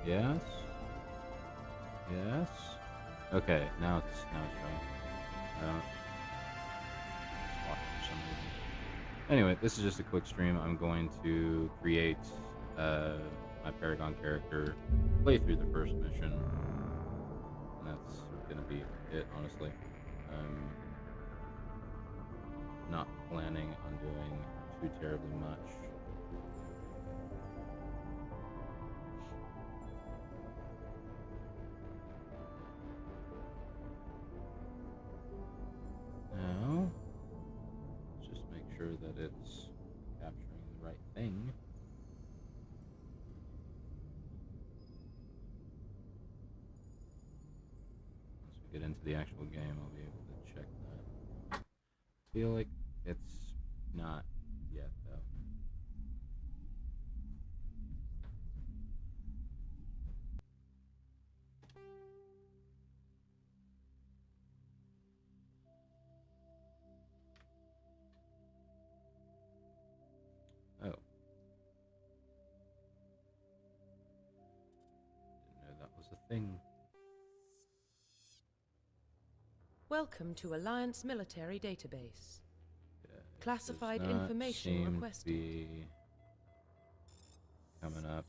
Yes. Yes. Okay, now it's showing. It's locked for some reason. Anyway, this is just a quick stream. I'm going to create my Paragon character, play through the first mission, and that's gonna be it. Honestly, I'm not planning on doing too terribly much. Now, let's just make sure that it's capturing the right thing. Once we get into the actual game, I'll be able to check that. I feel like it's not yet, though. Oh. Didn't know that was a thing. Welcome to Alliance Military Database. Yeah, Classified information requested. Be coming up.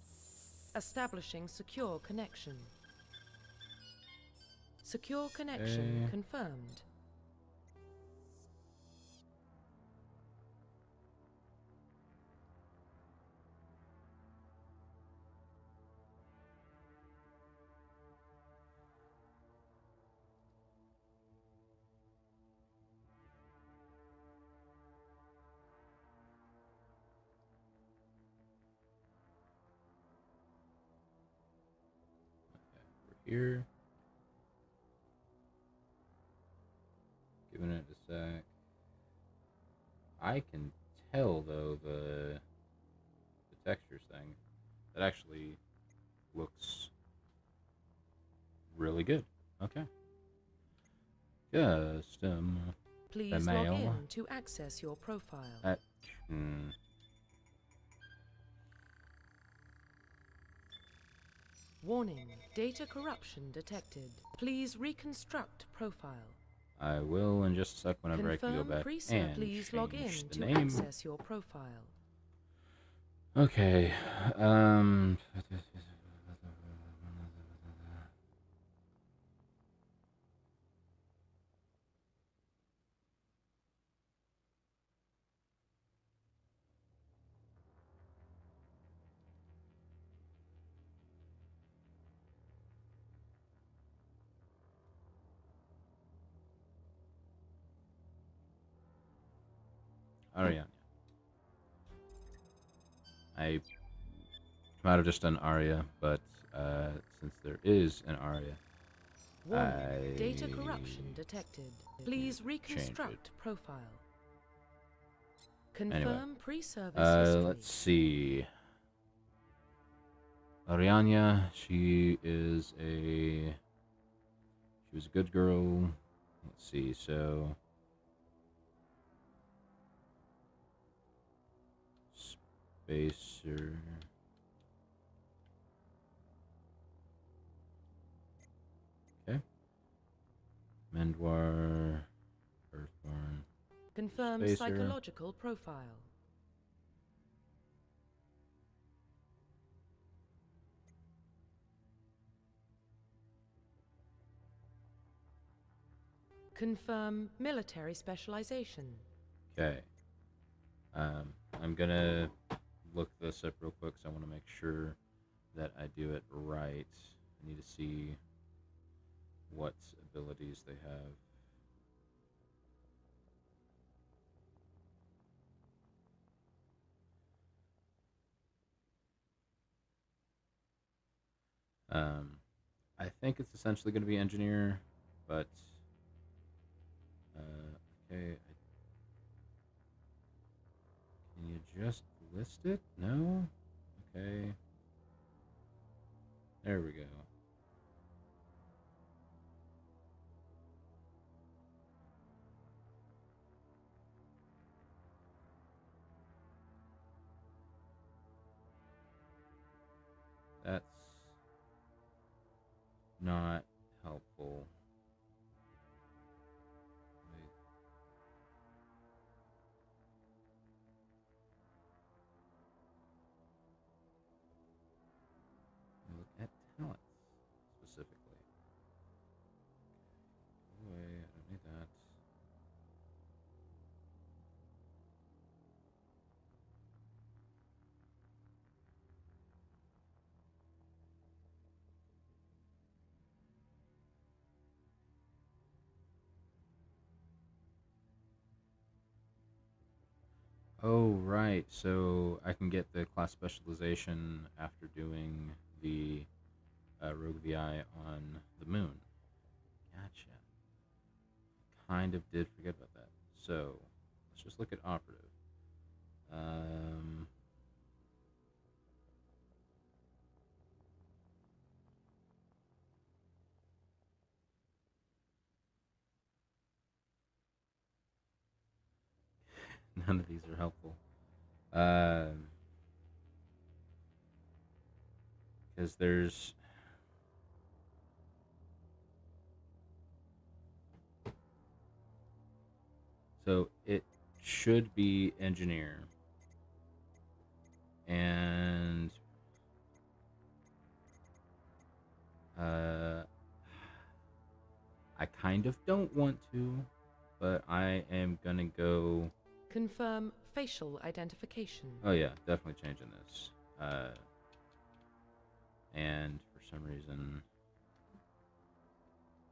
Establishing secure connection. Secure connection confirmed. Here. Giving it a sec. I can tell though the textures thing, that actually looks really good. Okay. Custom. Please log in to access your profile. Warning, data corruption detected. Please reconstruct profile. I will in just a sec whenever I can go back and please log in the to name. access your profile. Okay. Arianya. I might have just done Arya, but since there is an Arya, Warning, data corruption detected. Please reconstruct profile. Confirm anyway, pre-service history. let's see. Arianya, she was a good girl. Let's see, so Spacer. Okay. Mendwar, Earthborn. Confirm Spacer. psychological profile. Confirm military specialization. Okay. I'm gonna look this up real quick, so I want to make sure that I do it right. I need to see what abilities they have. I think it's essentially going to be engineer, but okay. Can you just list it? No? Okay. There we go. That's not helpful. Wait, look at talents specifically. Go away, I don't need that. Oh, right. So I can get the class specialization after doing the Rogue VI on the moon. Gotcha. Kind of did forget about that. So let's just look at operative. Um, none of these are helpful. Because there's so it should be engineer, and uh, I kind of don't want to, but I am gonna go. Confirm facial identification. Oh yeah, definitely changing this. And for some reason,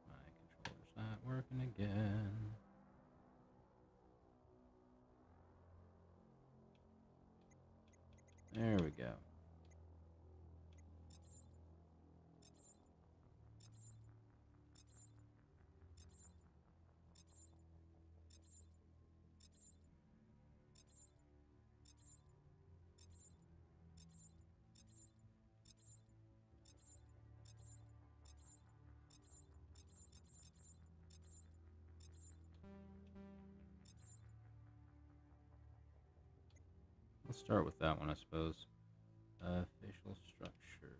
my controller's not working again. There we go. Let's start with that one, I suppose. Facial structure.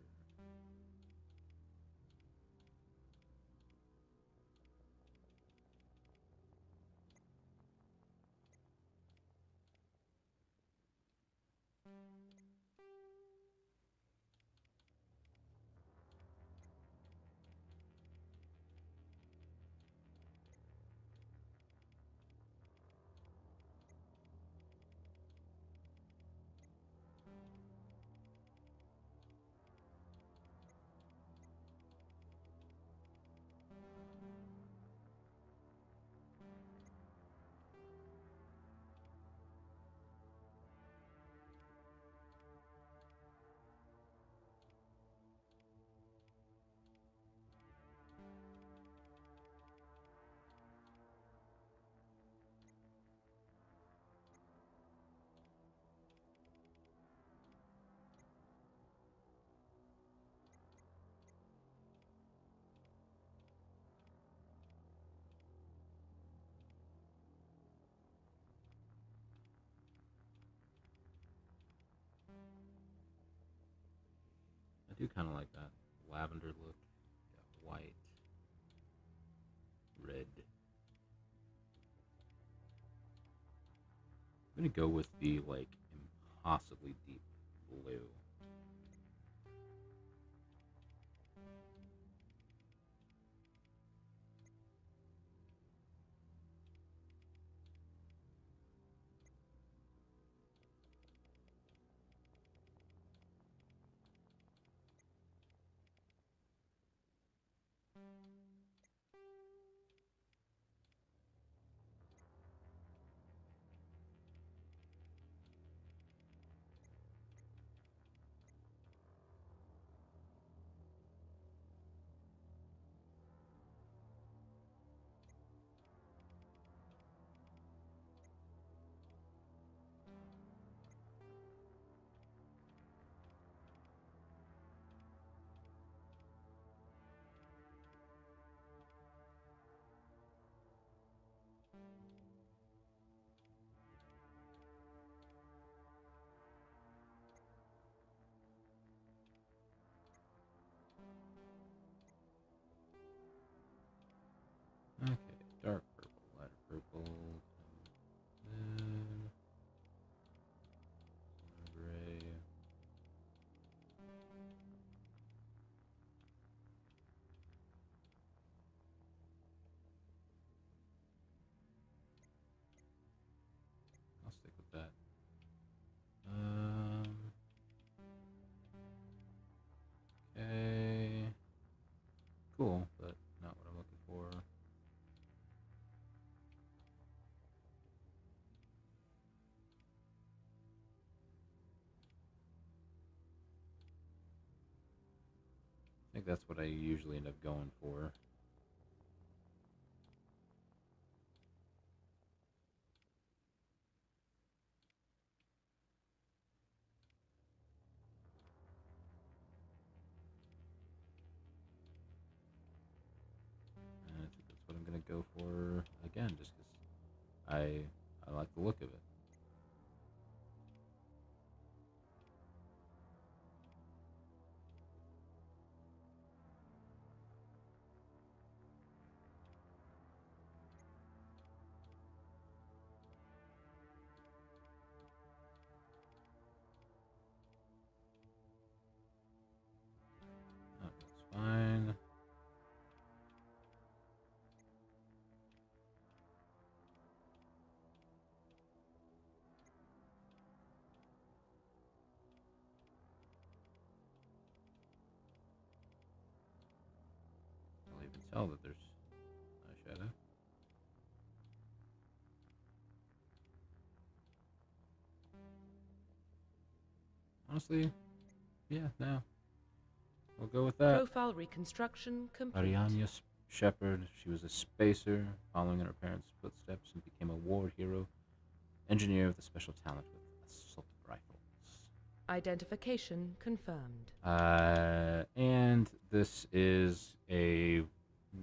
I do kind of like that lavender look. Got white, red. I'm gonna go with the like impossibly deep blue. that. Okay. Cool, but not what I'm looking for. I think that's what I usually end up going for. And I think that's what I'm going to go for again, just because I like the look of it. Oh, that's fine. I'll even tell that there's a shadow. Honestly, yeah, no. We'll go with that. Profile reconstruction complete. Ariania Shepard, she was a spacer, following in her parents' footsteps, and became a war hero, engineer with a special talent with assault rifles. Identification confirmed. And this is a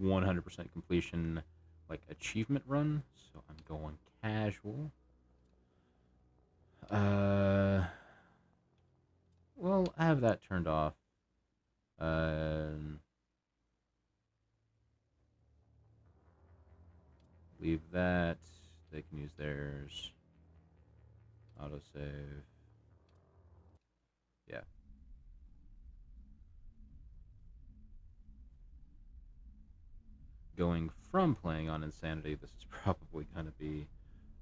100% completion, like, achievement run, so I'm going casual. Well, I have that turned off. Leave that. They can use theirs. Autosave. Yeah. Going from playing on Insanity, this is probably going to be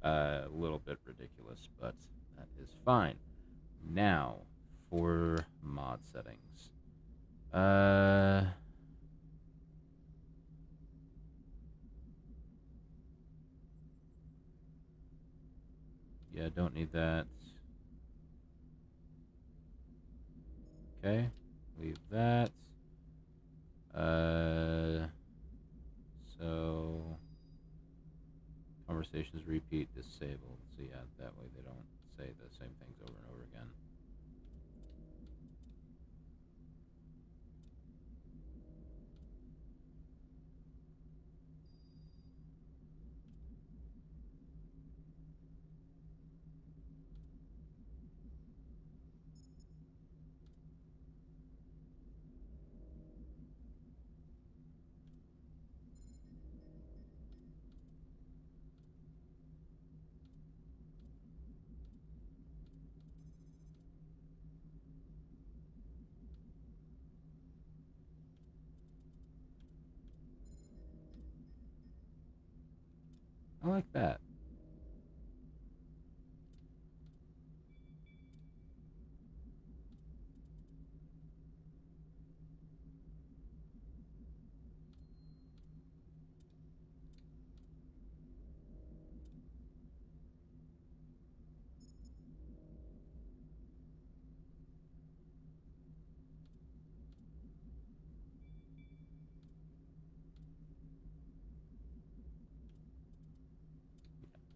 a little bit ridiculous, but that is fine. Now, for mod settings. Yeah, don't need that. Okay, leave that. So conversations repeat disabled. So yeah, that way they don't say the same things over and over again. I like that.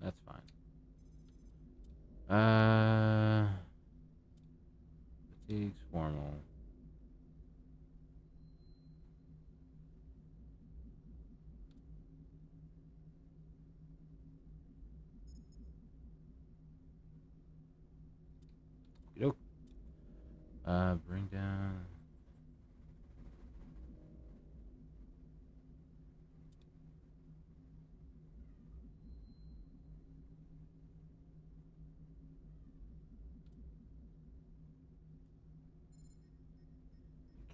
That's fine. Fatigues formal. Okey-doke. Bring down.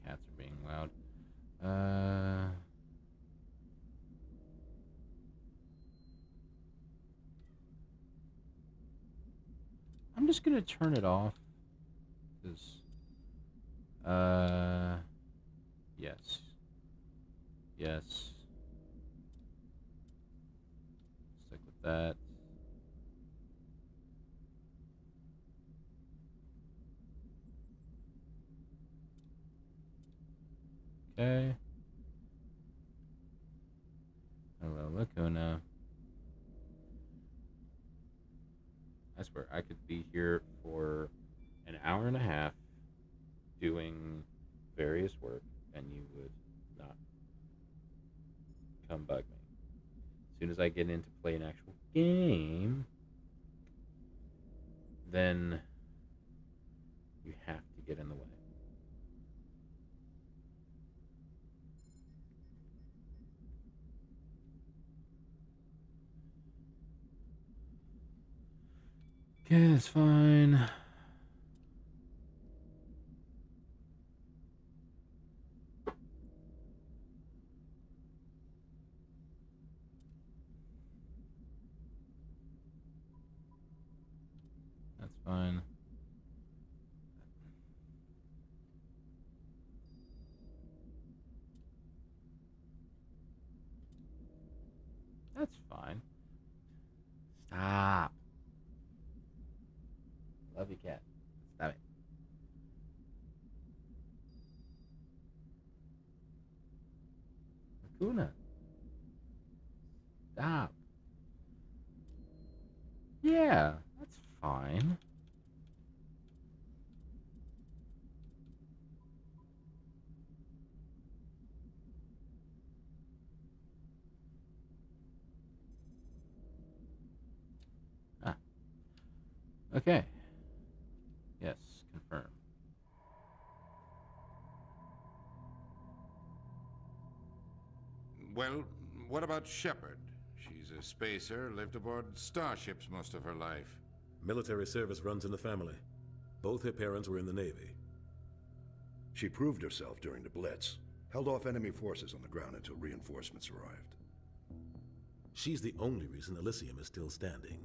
Cats are being loud. just gonna turn it off. Cause, yes. Yes. Stick with that. Okay. Hello, Lacuna. I swear, I could be here for an hour and a half doing various work, and you would not come bug me. As soon as I get in to play an actual game, then you have to get in the way. Okay, that's fine. That's fine. That's fine. Stop. Love you, cat. Stop it. Lacuna. Stop. Yeah, that's fine. Ah. Okay. Yes, confirm. Well, what about Shepard? She's a spacer, lived aboard starships most of her life. Military service runs in the family. Both her parents were in the Navy. She proved herself during the Blitz, held off enemy forces on the ground until reinforcements arrived. She's the only reason Elysium is still standing.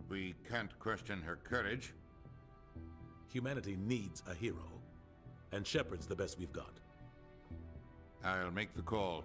We can't question her courage. Humanity needs a hero, and Shepard's the best we've got. I'll make the call.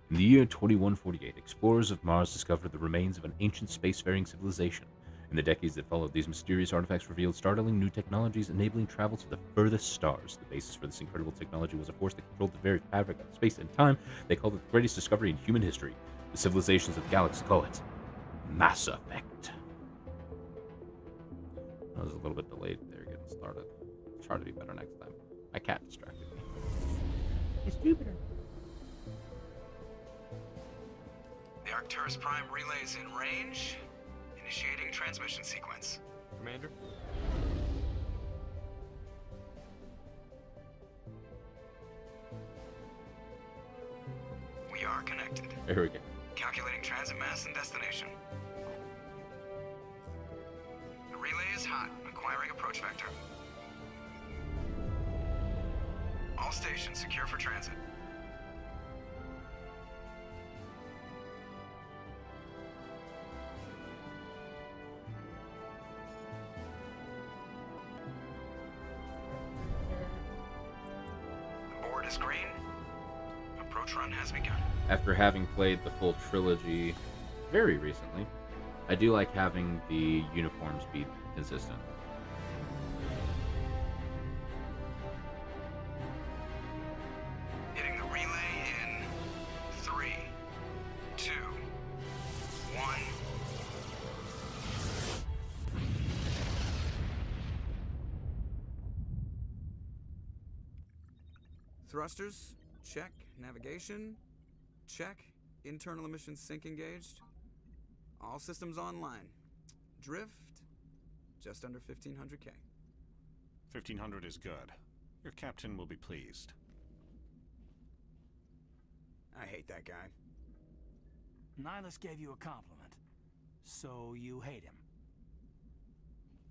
In the year 2148, explorers of Mars discovered the remains of an ancient spacefaring civilization. In the decades that followed, these mysterious artifacts revealed startling new technologies enabling travel to the furthest stars. The basis for this incredible technology was a force that controlled the very fabric of space and time. They called it the greatest discovery in human history. The civilizations of the galaxy call it Mass Effect. I was a little bit delayed there getting started. I'll try to be better next time. My cat distracted me. It's Jupiter. The Arcturus Prime relay is in range. Initiating transmission sequence. Commander? We are connected. Here we go. Calculating transit mass and destination. The relay is hot. Acquiring approach vector. All stations secure for transit. The board is green. Approach run has begun. After having played the full trilogy very recently, I do like having the uniforms be consistent. Hitting the relay in 3, 2, 1. Thrusters, check. Navigation, check. Internal emissions sync engaged. All systems online. Drift, just under 1500K. 1500 is good. Your captain will be pleased. I hate that guy. Nihilus gave you a compliment, so you hate him.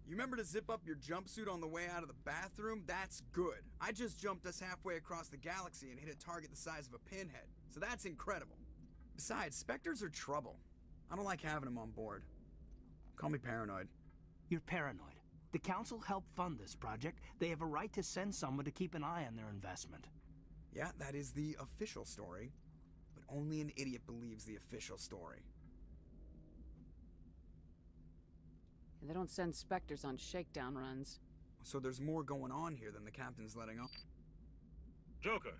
You remember to zip up your jumpsuit on the way out of the bathroom? That's good. I just jumped us halfway across the galaxy and hit a target the size of a pinhead, so that's incredible. Besides, Spectres are trouble. I don't like having them on board. Call me paranoid. You're paranoid. The Council helped fund this project. They have a right to send someone to keep an eye on their investment. Yeah, that is the official story. But only an idiot believes the official story. They don't send Spectres on shakedown runs. So there's more going on here than the captain's letting on. Joker,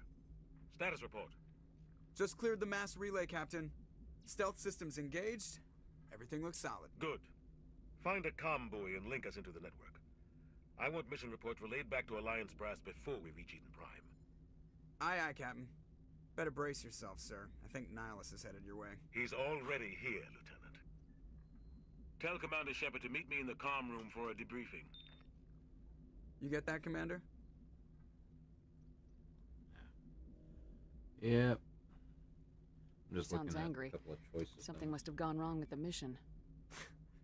status report. Just cleared the mass relay, Captain. Stealth systems engaged. Everything looks solid. Good. Find a comm buoy and link us into the network. I want mission reports relayed back to Alliance Brass before we reach Eden Prime. Aye, aye, Captain. Better brace yourself, sir. I think Nihilus is headed your way. He's already here, Lieutenant. Tell Commander Shepard to meet me in the comm room for a debriefing. You get that, Commander? Yep. I'm just Sounds looking at angry. a couple of choices. Something must have gone wrong with the mission.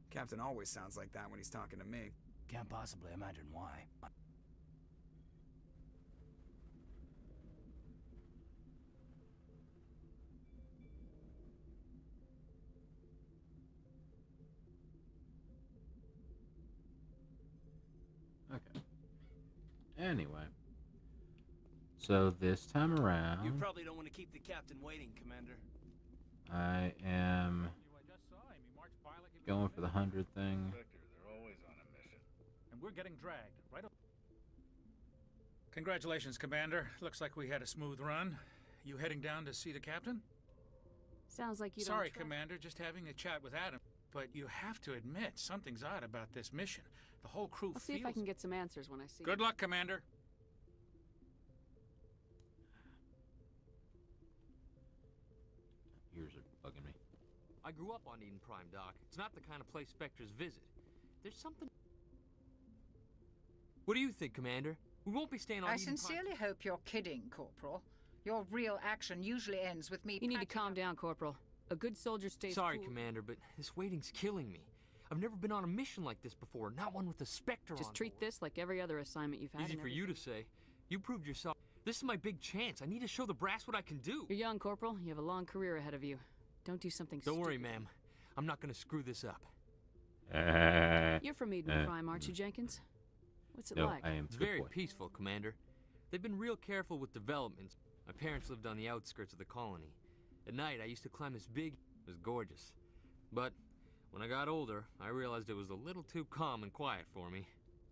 Captain always sounds like that when he's talking to me. Can't possibly imagine why. Okay. Anyway. So this time around, You probably don't want to keep the captain waiting, Commander. I am going for the 100 thing. They're always on a mission. And we're getting dragged, right? Congratulations, Commander. Looks like we had a smooth run. You heading down to see the captain? Sounds like you Sorry, don't Commander, just having a chat with Adam. But you have to admit, something's odd about this mission. The whole crew I'll see if I can get some answers when I see Good you. luck, Commander. Ears are bugging me. I grew up on Eden Prime, Doc. It's not the kind of place Spectres visit. There's something... What do you think, Commander? We won't be staying on I Eden Prime... sincerely hope you're kidding, Corporal. Your real action usually ends with me... You need to calm down, Corporal. A good soldier stays Sorry, cool. Commander, but this waiting's killing me. I've never been on a mission like this before, not one with a Spectre Just on treat board. this like every other assignment you've had. Easy for you to say. You proved yourself. This is my big chance. I need to show the brass what I can do. You're young, Corporal. You have a long career ahead of you. Don't do something Don't stupid. worry, ma'am. I'm not gonna screw this up. You're from Eden Prime, aren't you, Jenkins? What's it No, like? I am. It's Good very boy. peaceful, Commander. They've been real careful with developments. My parents lived on the outskirts of the colony. At night, I used to climb this big... It was gorgeous. But when I got older, I realized it was a little too calm and quiet for me.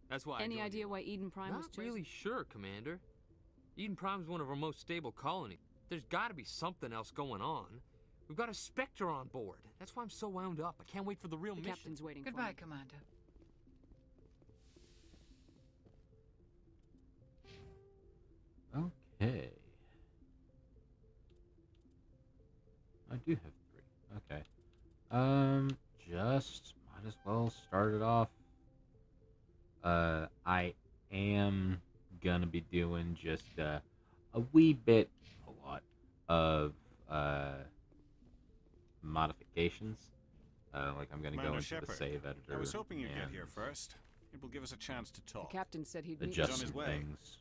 That's why Any I joined idea you. why Eden Prime was Not chosen? really sure, Commander. Eden Prime's one of our most stable colonies. There's gotta be something else going on. We've got a Spectre on board. That's why I'm so wound up. I can't wait for the real The mission. captain's waiting for Goodbye, me. Commander. Okay. I do have 3. Okay. Just might as well start it off. I am gonna be doing just a wee bit, a lot of modifications. Like I'm gonna go Commander into Shepard, the save editor. I was hoping you'd get and here first. It will give us a chance to The talk. captain said he'd meet adjust on his some way. things.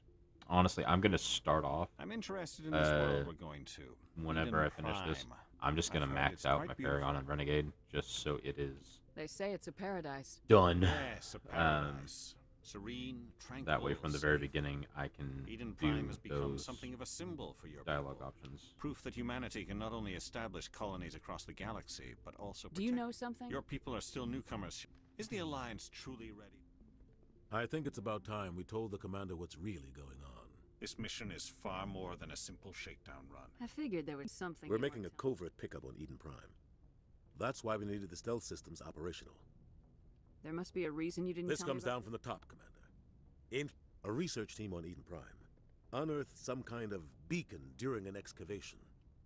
Honestly, I'm gonna start off. I'm interested in this world we're going to. Whenever Eden I finish this, Prime. I'm just gonna I've heard max it's out quite my beautiful. Paragon and Renegade, just so it is They say it's a paradise. done. Yes, a paradise. Serene, tranquil. That way, from the very safe. beginning, I can Eden do Prime has become those something of a symbol for your dialogue people. options. Proof that humanity can not only establish colonies across the galaxy, but also Do you protect. know something? Your people are still newcomers. Is the Alliance truly ready? I think it's about time we told the commander what's really going on. This mission is far more than a simple shakedown run. I figured there was something. We're you making a weren't covert pickup on Eden Prime. That's why we needed the stealth systems operational. telling- There must be a reason you didn't This tell me comes about down from the top, Commander. A research team on Eden Prime unearthed some kind of beacon during an excavation.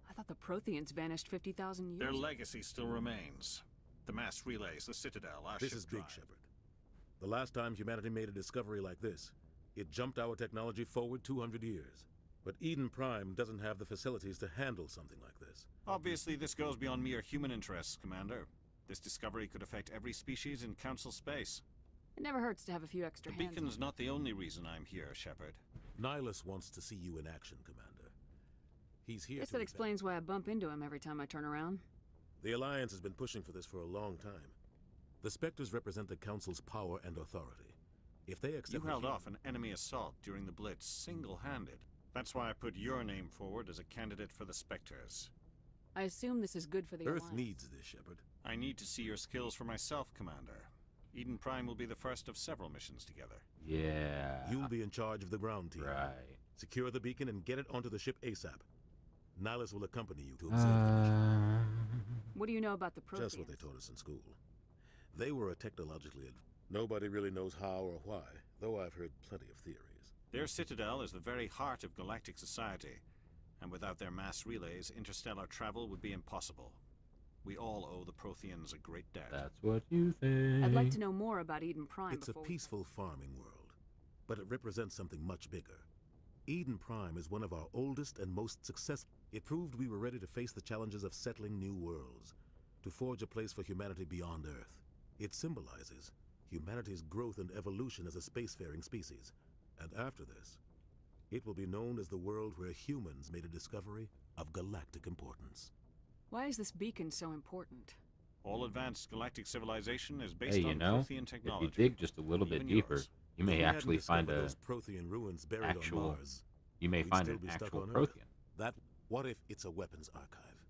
I thought the Protheans vanished 50,000 years Their ago. legacy still remains. The mass relays, the Citadel, our This ship is big, drive. Shepard. The last time humanity made a discovery like this, it jumped our technology forward 200 years. But Eden Prime doesn't have the facilities to handle something like this. Obviously, this goes beyond mere human interests, Commander. This discovery could affect every species in Council space. It never hurts to have a few extra The hands. beacon's not the only reason I'm here, Shepard. Nihilus wants to see you in action, Commander. He's here Guess to that rebel. explains why I bump into him every time I turn around. The Alliance has been pushing for this for a long time. The Spectres represent the Council's power and authority. If they accept... You held off an enemy assault during the Blitz single-handed. That's why I put your name forward as a candidate for the Spectres. I assume this is good for the Earth Alliance. needs this, Shepard. I need to see your skills for myself, Commander. Eden Prime will be the first of several missions together. Yeah. You'll be in charge of the ground team. Right. Secure the beacon and get it onto the ship ASAP. Nihilus will accompany you to observe the mission. What do you know about the Protheans? Just what they taught us in school. They were a technologically... Nobody really knows how or why, though I've heard plenty of theories. Their citadel is the very heart of galactic society, and without their mass relays, interstellar travel would be impossible. We all owe the Protheans a great debt. That's what you think. I'd like to know more about Eden Prime. It's a peaceful farming world, but it represents something much bigger. Eden Prime is one of our oldest and most successful. It proved we were ready to face the challenges of settling new worlds, to forge a place for humanity beyond Earth. It symbolizes humanity's growth and evolution as a spacefaring species. And after this, it will be known as the world where humans made a discovery of galactic importance. Why is this beacon so important? All advanced galactic civilization is based Hey, you on know, Prothean technology. if you dig just a little bit deeper, you may actually find a those Prothean ruins buried actual. on Mars. You may We'd find still an be stuck actual on Earth. Prothean. That. What if it's a weapons archive?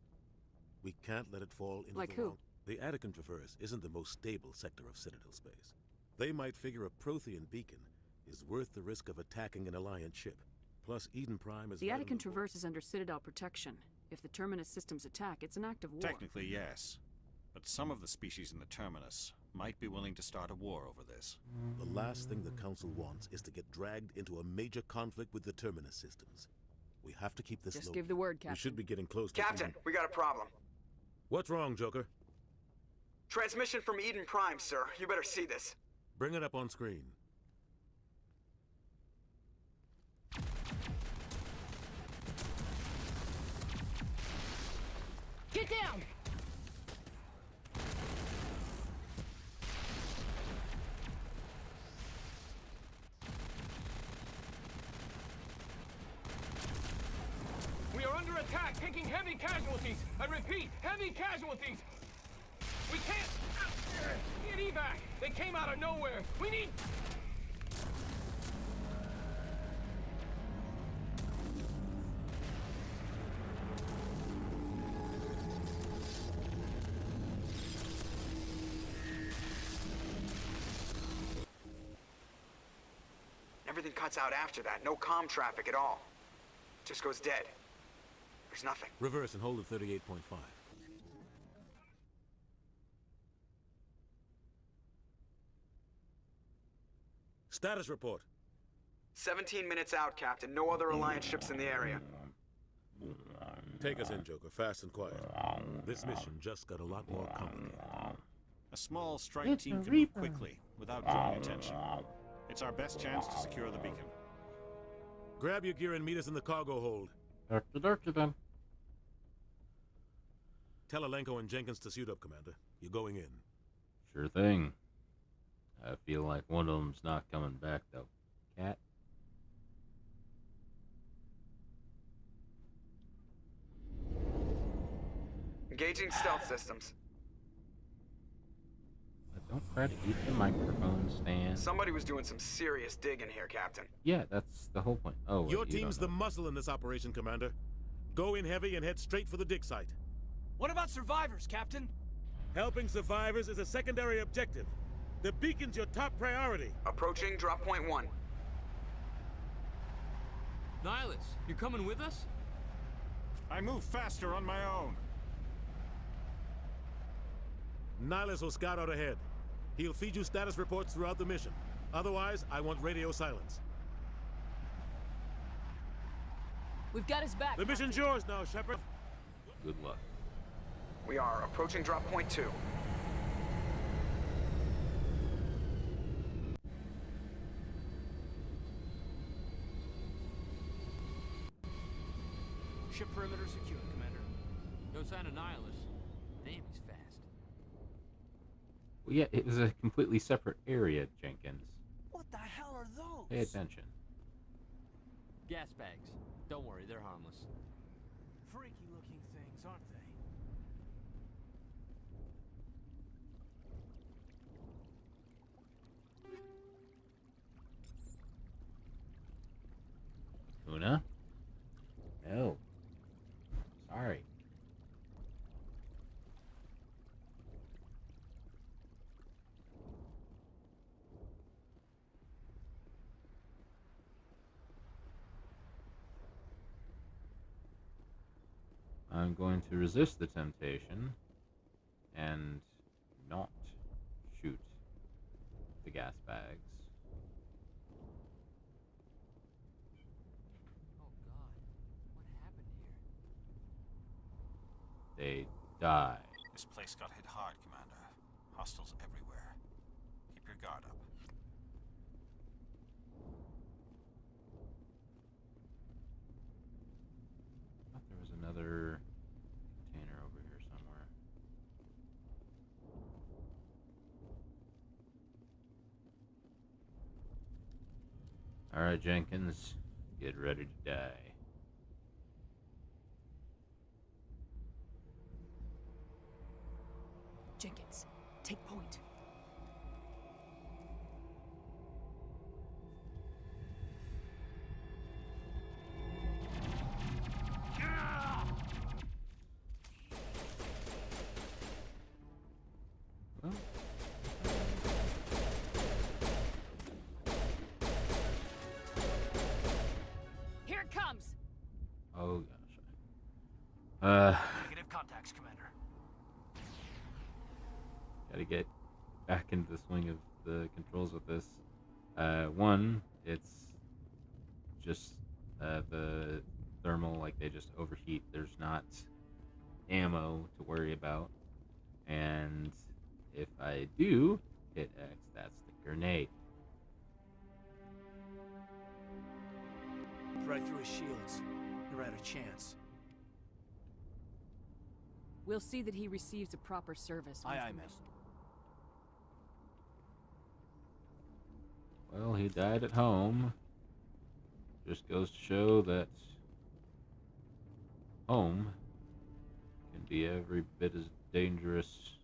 We can't let it fall into Like the who? wrong. The Attican Traverse isn't the most stable sector of Citadel space. They might figure a Prothean beacon is worth the risk of attacking an Alliance ship. Plus, Eden Prime is... The right on Attican Traverse is under Citadel protection. If the Terminus systems attack, it's an act of war. Technically, yes. But some of the species in the Terminus might be willing to start a war over this. The last thing the Council wants is to get dragged into a major conflict with the Terminus systems. We have to keep this Just low. give the word, Captain. We should be getting close to... Captain, we got a problem. What's wrong, Joker? Transmission from Eden Prime, sir. You better see this. Bring it up on screen. Get down! We are under attack, taking heavy casualties. I repeat, heavy casualties. We can't get evac. They came out of nowhere. We need... Everything cuts out after that. No comm traffic at all. Just goes dead. There's nothing. Reverse and hold at 38.5. Status report. 17 minutes out, Captain. No other Alliance ships in the area. Take us in, Joker, fast and quiet. This mission just got a lot more complicated. A small strike team can move quickly, without drawing attention. It's our best chance to secure the beacon. Grab your gear and meet us in the cargo hold. Darky then. Tell Alenko and Jenkins to suit up, Commander. You're going in. Sure thing. I feel like one of them's not coming back, though. Cat? Engaging stealth systems. Don't try to eat the microphone stand. Somebody was doing some serious digging here, Captain. Yeah, that's the whole point. Oh, wait, Your you team's don't the know. muscle in this operation, Commander. Go in heavy and head straight for the dig site. What about survivors, Captain? Helping survivors is a secondary objective. The beacon's your top priority. Approaching drop point 1. Nihilus, you're coming with us? I move faster on my own. Nihilus will scout out ahead. He'll feed you status reports throughout the mission. Otherwise, I want radio silence. We've got his back. The mission's yours now, Shepard. Good luck. We are approaching drop point 2. Ship perimeter secured, Commander. No sign of Nihilus. Damn, he's fast. Well, yeah, it was a completely separate area, Jenkins. What the hell are those? Pay attention. Gas bags. Don't worry, they're harmless. freaky looking things, aren't they? Una? No. Sorry. I'm going to resist the temptation and not shoot the gas bags. Oh God, what happened here? They die. This place got hit hard, Commander. Hostiles everywhere. Keep your guard up. I thought there was another container over here somewhere. Alright, Jenkins, get ready to die. Jenkins, take point. Well, Here it comes. oh gosh. Negative contacts, Commander. Gotta get back into the swing of the controls with this. One, it's just the thermal, like they just overheat. There's not ammo to worry about. And if I do hit X, that's the grenade. Right through his shields. You're out of chance. We'll see that he receives a proper service. Aye, aye, ma'am. Well, he died at home. Just goes to show that home can be every bit as dangerous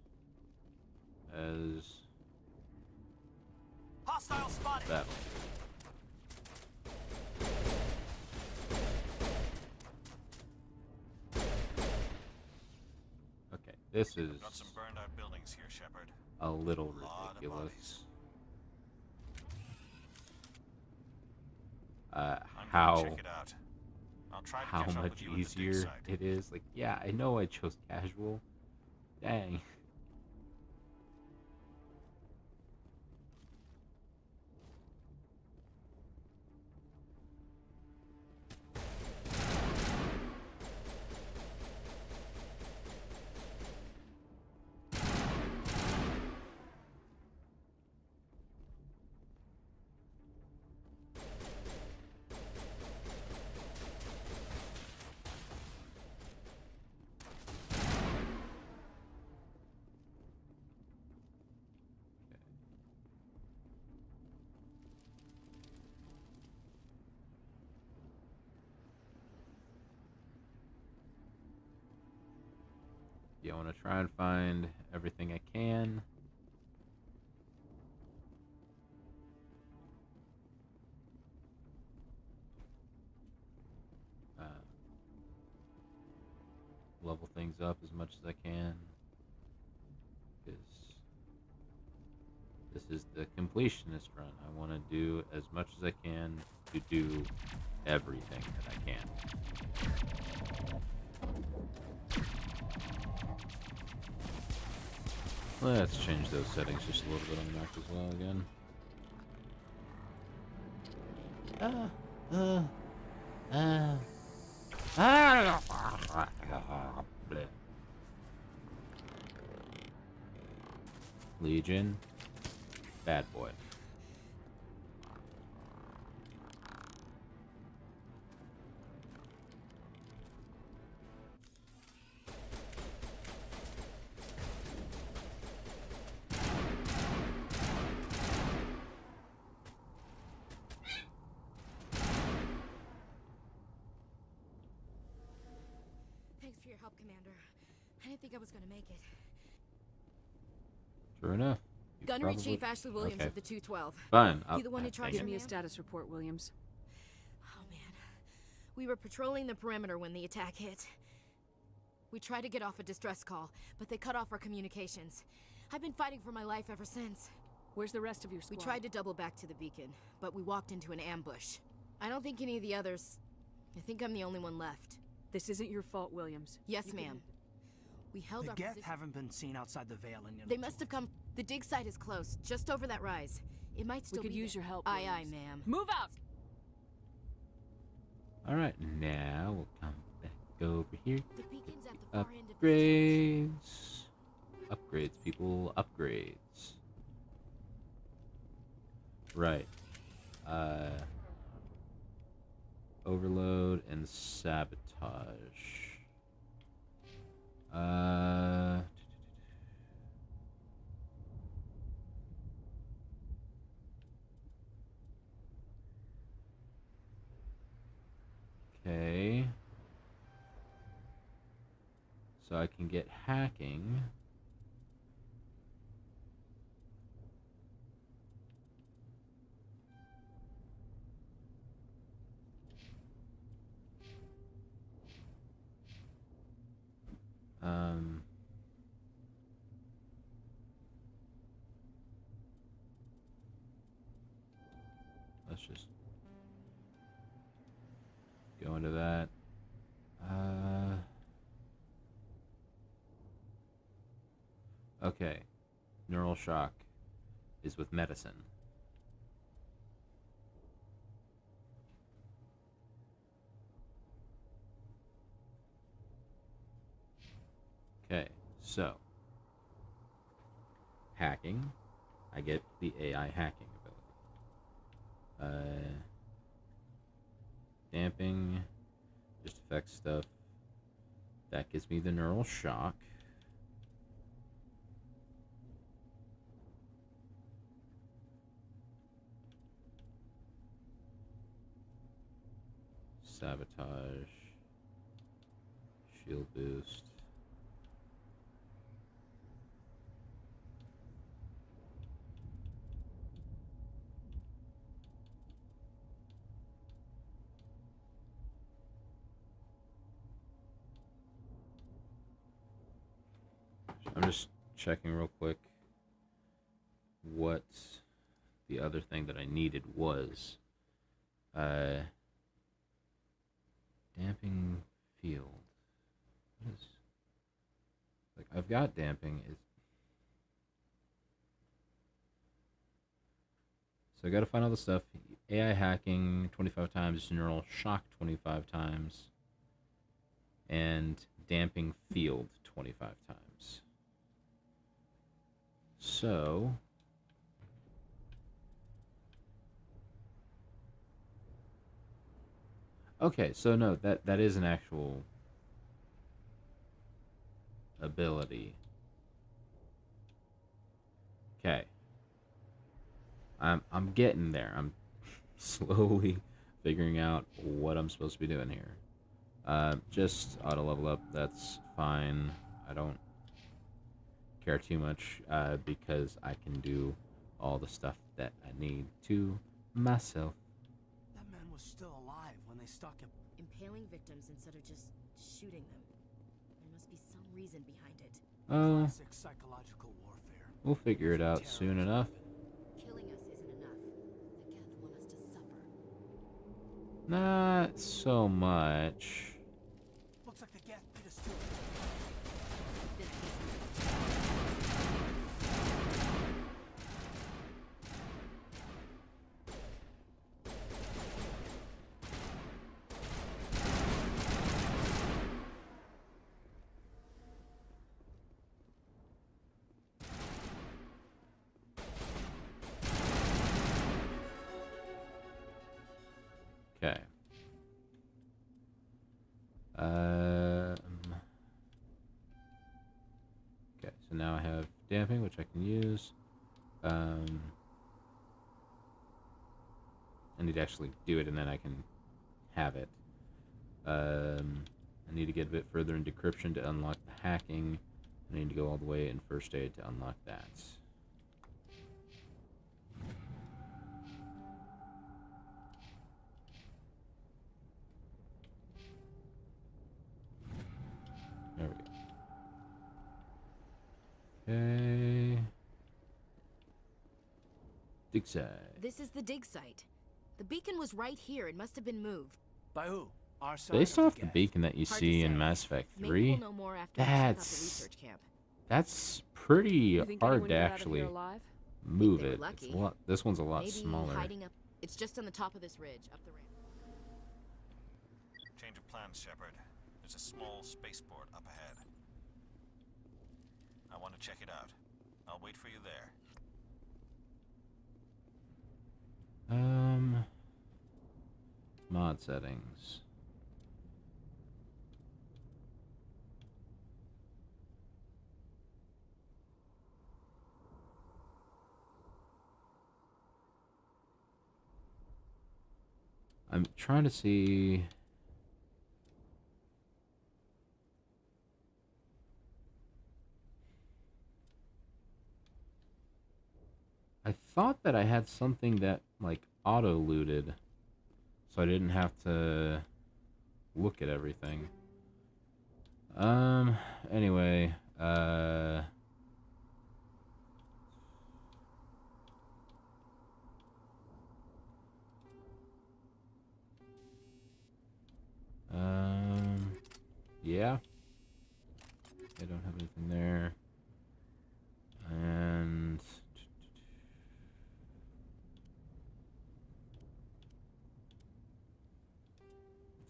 as Hostile spotted. battle. Okay, this is Got some burned out buildings here, Shepard. a little Lot of ridiculous. bodies. I'm How gonna check it out. I'll try to how catch up much with you at the dig easier site. it is. Like, yeah, I know I chose casual. Dang. Yeah, I want to try and find everything I can. Level things up as much as I can. Because this is the completionist run. I want to do as much as I can to do everything that I can. Let's change those settings just a little bit on the Mac as well again. Bleh. Legion, bad boy. for your help, Commander. I didn't think I was gonna make it. True enough. You Gunnery probably- Chief Ashley Williams okay. of the 212. Fine. You the one in charge Give of me a ma'am? status report, Williams. Oh, man. We were patrolling the perimeter when the attack hit. We tried to get off a distress call, but they cut off our communications. I've been fighting for my life ever since. Where's the rest of your squad? We tried to double back to the beacon, but we walked into an ambush. I don't think any of the others... I think I'm the only one left. This isn't your fault, Williams. Yes, ma'am. We held The our Geth position. haven't been seen outside the Veil in nearly They must have come... The dig site is close, just over that rise. It might still We could be use there. your help, Aye, Williams. ma'am. Move out! Alright, now we'll come back over here. The beacon's at the far end of Upgrades. Upgrades, people. Upgrades. Right. Overload and sabotage. Okay. So I can get hacking. Let's just go into that. Okay. Neural shock is with medicine. Okay, so hacking, I get the AI hacking ability. Damping just affects stuff. That gives me the neural shock. Sabotage, shield boost. I'm just checking real quick what the other thing that I needed was. Damping field. What is... Like, I've got damping. So I gotta find all the stuff. AI hacking 25 times, neural shock 25 times, and damping field 25 times. So... Okay, so no, that is an actual ability. Okay. I'm getting there. I'm slowly figuring out what I'm supposed to be doing here. Just auto level up, that's fine. I don't care too much because I can do all the stuff that I need to myself. That man was still alive when they stuck him. Impaling victims instead of just shooting them. There must be some reason behind it. Classic psychological warfare. We'll figure it out soon enough. Killing us isn't enough. The Geth want us to suffer. Not so much. Looks like the Geth beat us to it. Okay. Okay, so now I have damping, which I can use. I need to actually do it, and then I can have it. I need to get a bit further in decryption to unlock the hacking. I need to go all the way in first aid to unlock that. There we go. Okay. Dig site. This is the dig site. The beacon was right here. It must have been moved. By who? Our side Based or off the the gang? beacon that you Hard to see in say. Mass Effect Maybe 3, we'll know more after we check out the that's research camp. that's pretty You think anyone hard to got out of actually here alive? move If they were it. It's lucky. a lot. This one's a lot Maybe smaller. hiding up. It's just on the top of this ridge, up the ramp. Change of plans, Shepard. There's a small spaceport up ahead. I want to check it out. I'll wait for you there. Mod settings. I'm trying to see. I thought that I had something that like auto looted, so I didn't have to look at everything. Anyway, yeah. I don't have anything there. And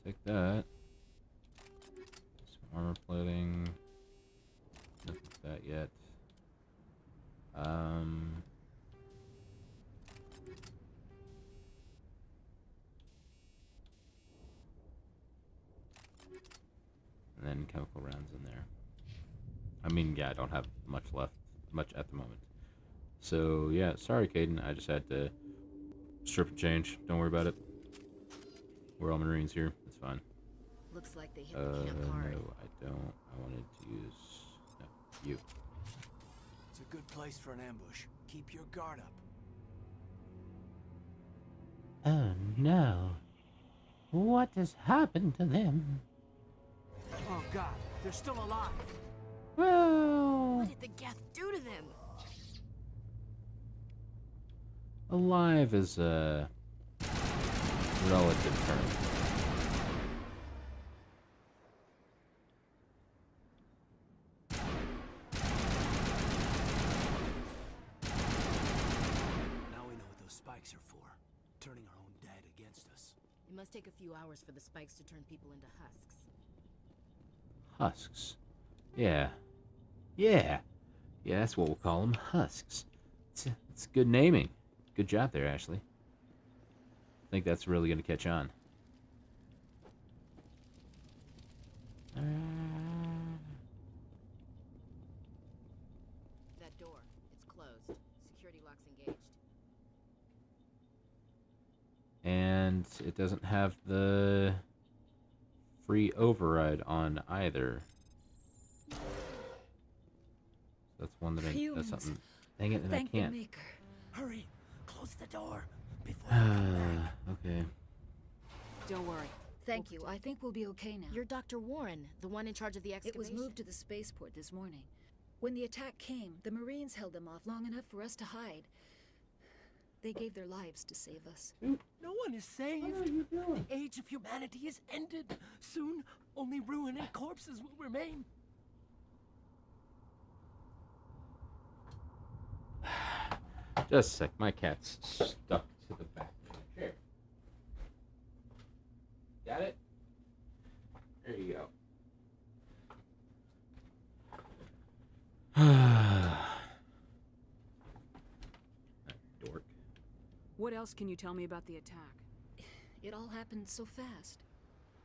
take that. Some armor plating. Nothing with that yet. And then chemical rounds in there. I mean, yeah, I don't have much at the moment. So, yeah, sorry, Caden. I just had to strip and change. Don't worry about it. We're all Marines here. It's fine. Looks like they hit the camp hard. No, I don't. I wanted to use... No, you. It's a good place for an ambush. Keep your guard up. Oh, no. What has happened to them? Oh God, they're still alive. Well... What did the Geth do to them? Alive is a relative term. Now we know what those spikes are for. Turning our own dead against us. It must take a few hours for the spikes to turn people into husks. Husks. Yeah. Yeah. Yeah, that's what we'll call them. Husks. It's good naming. Good job there, Ashley. I think that's really going to catch on. That door. It's closed. Security lock's engaged. And it doesn't have the free override on either. That's one that that's something. Dang it, and I can't. Hurry, close the door before they come back. Okay. Don't worry. Thank you. I think we'll be okay now. You're Dr. Warren, the one in charge of the It excavation. was moved to the spaceport this morning. When the attack came, the Marines held them off long enough for us to hide. They gave their lives to save us. No one is saved. What are you doing? The age of humanity is ended. Soon, only ruin and corpses will remain. Just a sec. My cat's stuck to the back of the chair. Got it? There you go. Dork. What else can you tell me about the attack? It all happened so fast.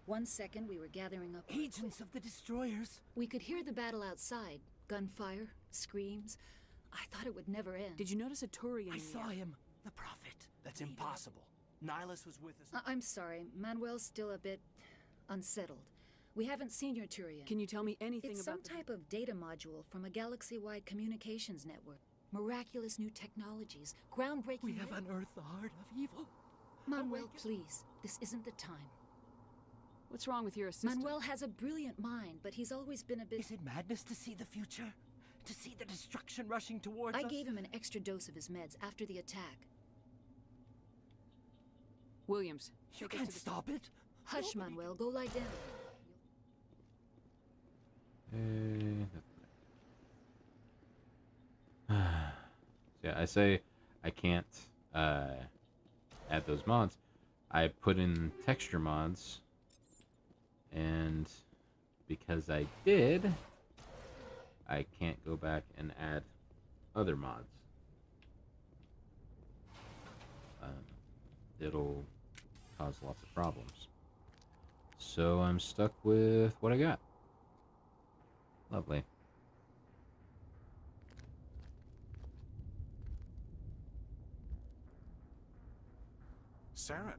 1 second we were gathering up Agents of the destroyers. We could hear the battle outside. Gunfire, screams. I thought it would never end. Did you notice a Turian? I saw him. The Prophet. That's impossible. Nihilus was with us. I'm sorry. Manuel's still a bit unsettled. We haven't seen your Turian. Can you tell me anything it's about some type of data module from a galaxy-wide communications network. Miraculous new technologies, groundbreaking... We have unearthed the heart of evil. Manuel, please. This isn't the time. What's wrong with your assistant? Manuel has a brilliant mind, but he's always been a bit... Is it madness to see the future? To see the destruction rushing towards us? I gave him an extra dose of his meds after the attack. Williams, you can't stop it. Hush, Manuel. Go lie down. Yeah, I say I can't add those mods. I put in texture mods, and because I did, I can't go back and add other mods. It'll cause lots of problems. So I'm stuck with what I got. Lovely. Saren.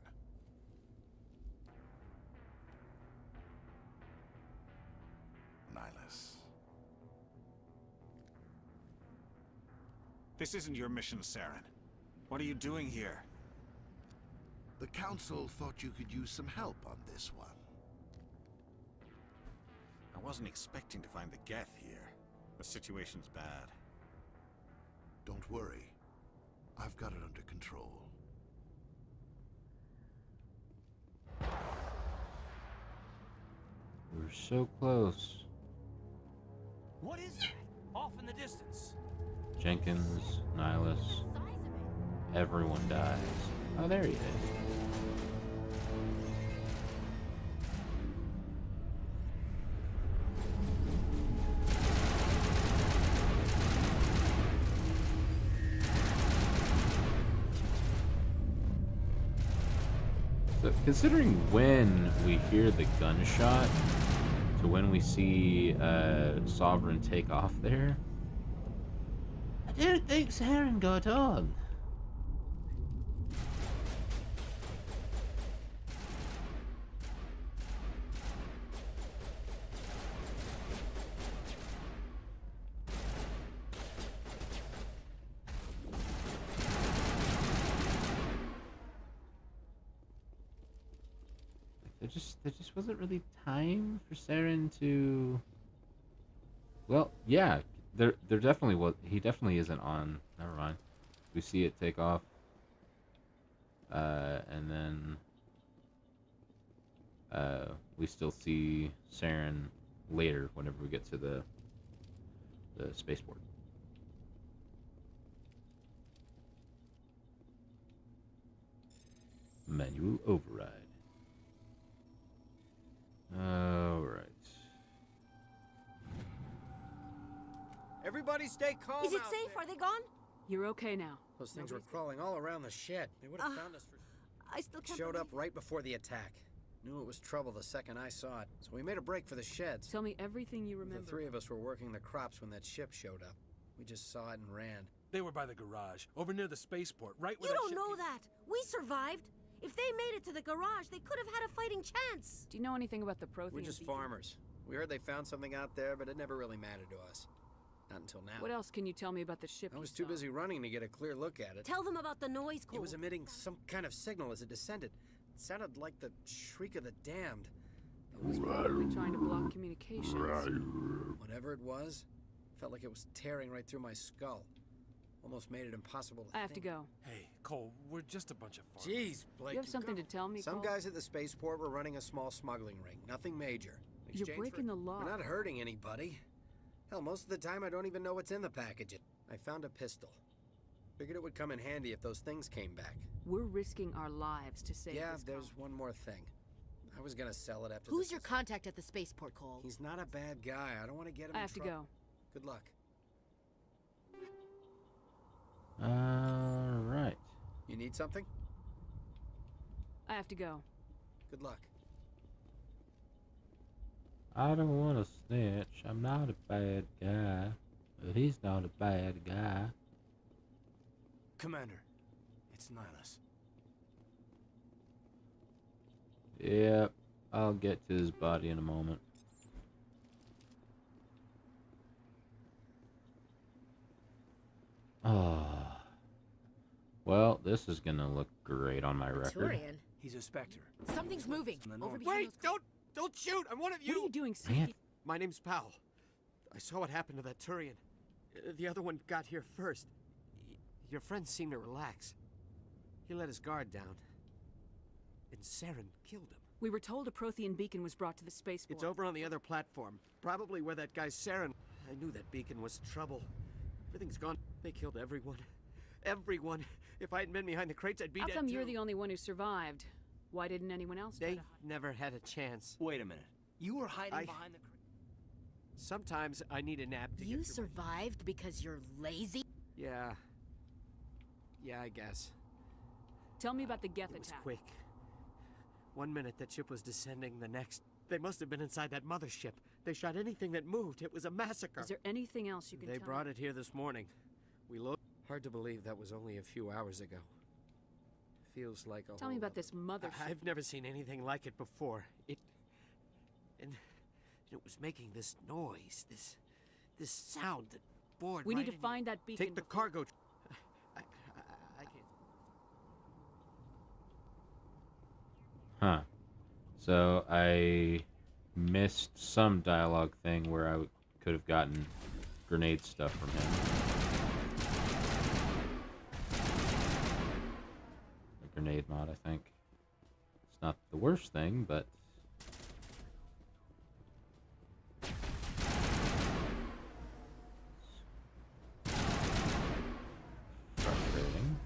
Nihilus. This isn't your mission, Saren. What are you doing here? The Council thought you could use some help on this one. I wasn't expecting to find the Geth here. The situation's bad. Don't worry. I've got it under control. We're so close. What is that? Off in the distance. Jenkins, Nihilus, everyone dies. Oh, there he is. So, considering when we hear the gunshot to when we see Sovereign take off there, I don't think Saren got on. There just wasn't really time for Saren to... Well, yeah, there definitely was. He definitely isn't on. Never mind. We see it take off, and then we still see Saren later whenever we get to the spaceport. Manual override. Alright. Everybody stay calm. Is it out safe? there. Are they gone? You're okay now. Those things were crawling all around the shed. They would have found us for... I still can't Showed up believe- right before the attack. Knew it was trouble the second I saw it. So we made a break for the sheds. Tell me everything you remember. The three of us were working the crops when that ship showed up. We just saw it and ran. They were by the garage, over near the spaceport, right where You that don't ship know that. We survived. If they made it to the garage, they could have had a fighting chance. Do you know anything about the Protheans? We're just farmers. We heard they found something out there, but it never really mattered to us. Not until now. What else can you tell me about the ship? I was too busy running to get a clear look at it. Tell them about the noise code. It was emitting some kind of signal as it descended. It sounded like the shriek of the damned. It was probably trying to block communications. Whatever it was, felt like it was tearing right through my skull. Almost made it impossible to I have to think. go. Hey, Cole, we're just a bunch of farmers. Jeez, Blake. You have something to tell me, Some Cole? guys at the spaceport were running a small smuggling ring. Nothing major. In You're exchange breaking the law. We're not hurting anybody. Hell, most of the time I don't even know what's in the package. I found a pistol. Figured it would come in handy if those things came back. We're risking our lives to save Yeah, this there's one more thing. I was gonna sell it after Who's this your contact at the spaceport, Cole? He's not a bad guy. I don't want to get him I in have to trouble. go. Good luck. Alright. You need something? I have to go. Good luck. I don't want to snitch. I'm not a bad guy. But he's not a bad guy. Commander, it's Nihilus. Yep. I'll get to his body in a moment. Ah. Well, this is gonna look great on my record. Turian. He's a Spectre. Something's moving. Over behind Wait! those... Don't shoot! I'm one of you! What are you doing, Man. My name's Powell. I saw what happened to that Turian. The other one got here first. Your friend seemed to relax. He let his guard down. And Saren killed him. We were told a Prothean beacon was brought to the spaceport. It's over on the other platform. Probably where that guy Saren... I knew that beacon was trouble. Everything's gone. They killed everyone. Everyone. If I hadn't been behind the crates, I'd be How dead come too. you're the only one who survived? Why didn't anyone else try They to hide? never had a chance. Wait a minute. You were hiding behind the... Sometimes I need a nap to You get through. survived because you're lazy? Yeah. Yeah, I guess. Tell me about the Geth It was attack. quick. 1 minute that ship was descending, the next. They must have been inside that mothership. They shot anything that moved. It was a massacre. Is there anything else you can They tell brought me? it here this morning. We looked. Hard to believe that was only a few hours ago. Feels like a Tell me whole about this mothership. I've never seen anything like it before. It was making this noise, this sound that bored. We right need to in find that beacon. Take the cargo. I can't. Huh. So I missed some dialogue thing where I could have gotten grenade stuff from him. A grenade mod, I think. It's not the worst thing, but... frustrating.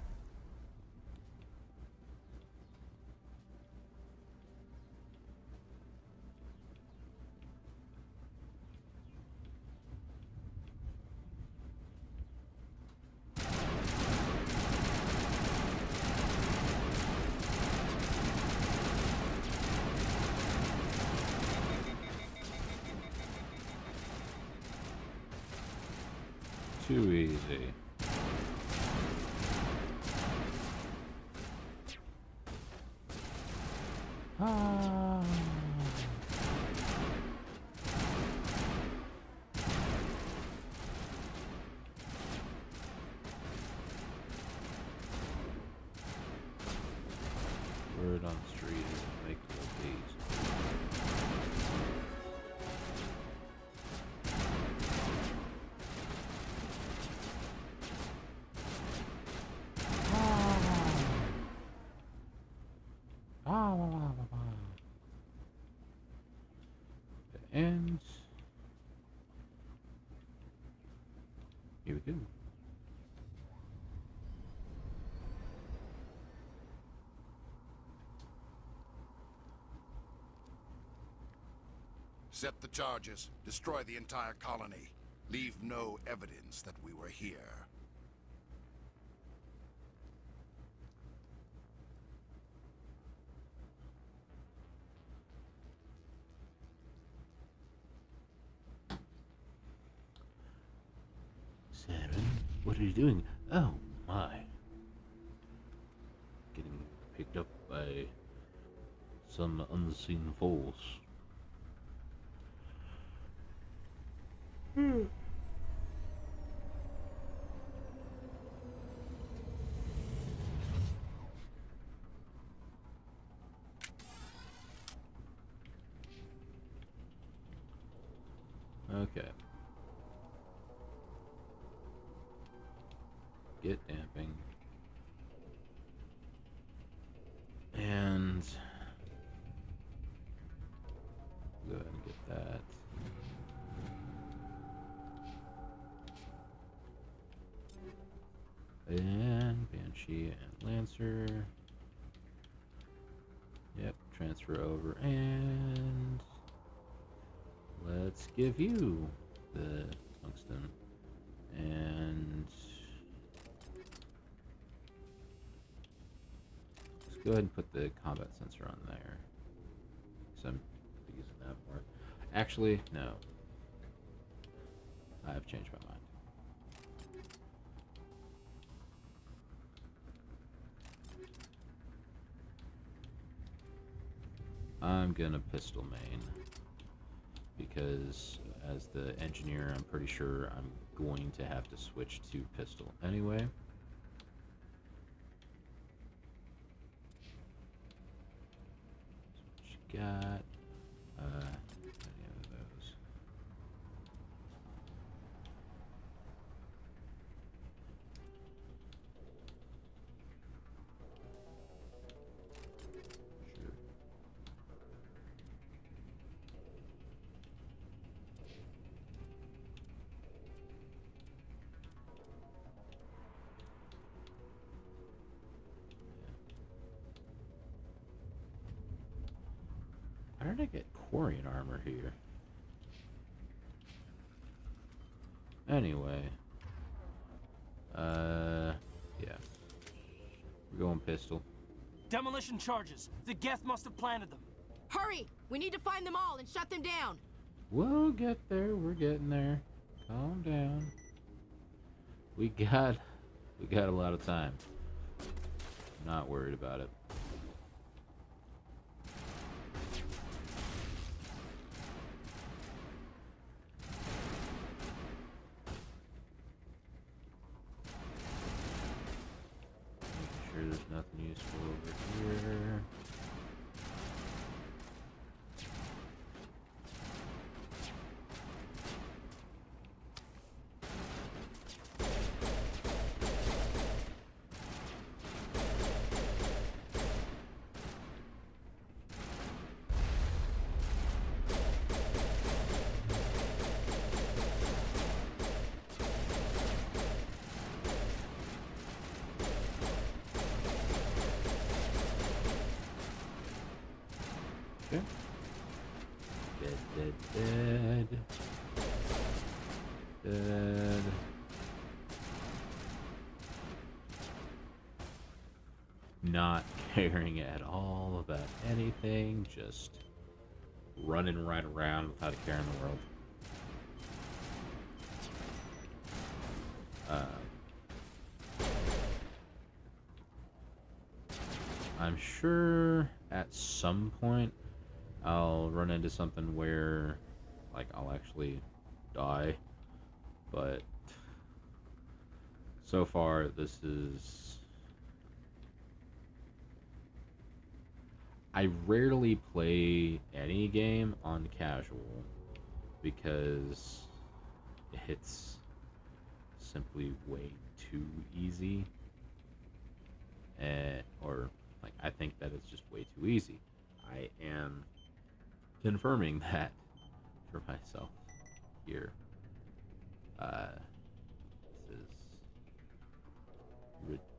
Too easy. Ah. Word on the street is make little bees. And here we go. Set the charges. Destroy the entire colony. Leave no evidence that we were here. Saren, what are you doing? Oh my. Getting picked up by some unseen force. Okay. Get damping. And go ahead and get that. And Banshee and Lancer. Yep, transfer over and let's give you the tungsten. And let's go ahead and put the combat sensor on there. So I'm using that more. Actually, no. I've changed my mind. I'm gonna pistol main. Because as the engineer, I'm pretty sure I'm going to have to switch to pistol anyway. So what you got? Any of those? Sure. How did I get Quarian armor here? Anyway. Yeah. We're going pistol. Demolition charges. The Geth must have planted them. Hurry! We need to find them all and shut them down. We'll get there. We're getting there. Calm down. We got a lot of time. Not worried about it. Making sure there's nothing useful over here. Okay. Dead. Not caring at all about anything, just running right around without a care in the world. I'm sure at some point I'll run into something where, like, I'll actually die, but so far this is... I rarely play any game on casual because it's simply way too easy, or like I think that it's just way too easy. I am confirming that for myself here. This is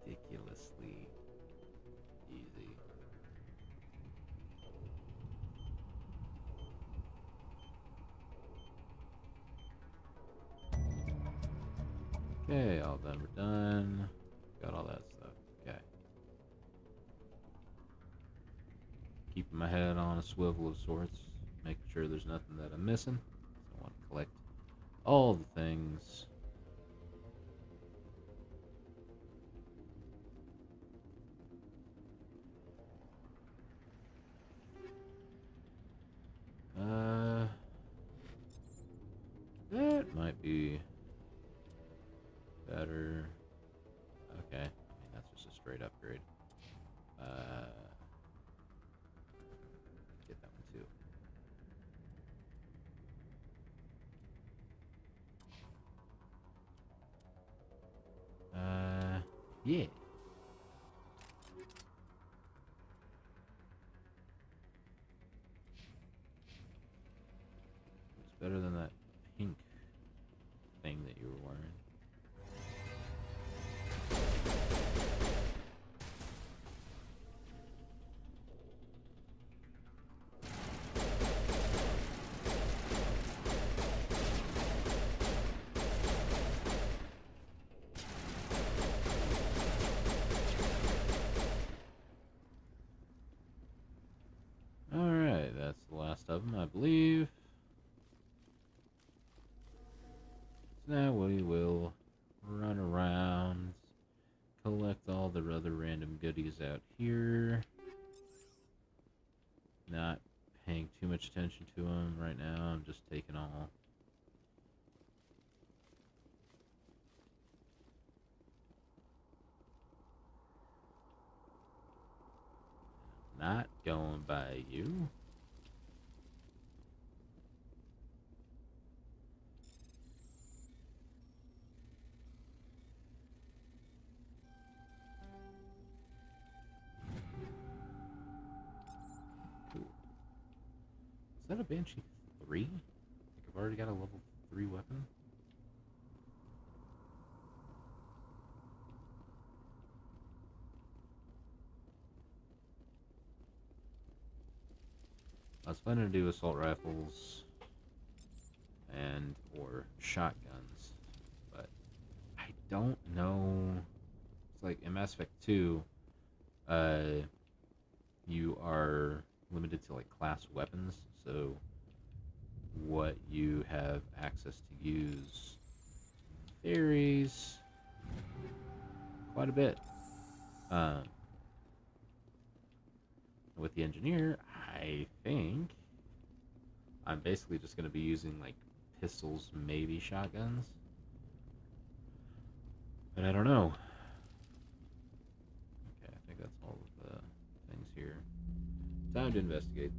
ridiculously easy. Okay, all done. We're done. Got all that stuff. Okay. Keeping my head on a swivel of sorts. Making sure there's nothing that I'm missing. I want to collect all the things. That might be better. Okay. I mean, that's just a straight upgrade. Get that one too. Yeah. Looks better than that pink thing that you were wearing. Alright, that's the last of them, I believe. So now we will run around, collect all the other random goodies out here. Not paying too much attention to them right now. I'm just taking all. Not going by you. Is that a Banshee 3? I think I've already got a level 3 weapon. I was planning to do assault rifles and or shotguns, but I don't know. It's like in Mass Effect 2, you are limited to like class weapons, so what you have access to use varies quite a bit. With the engineer, I think I'm basically just going to be using like pistols, maybe shotguns, but I don't know. Okay, I think that's all of the things here. Time to investigate.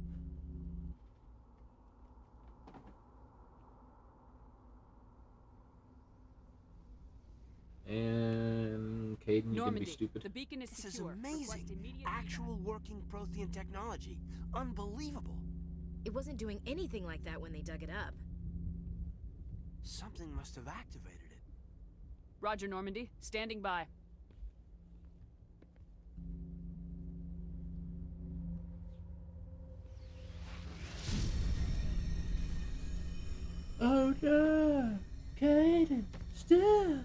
And Caden, you can be stupid. The beacon is This is secure. amazing. Actual working Prothean technology. Unbelievable. It wasn't doing anything like that when they dug it up. Something must have activated it. Roger, Normandy. Standing by. Oh no! Caden, stop!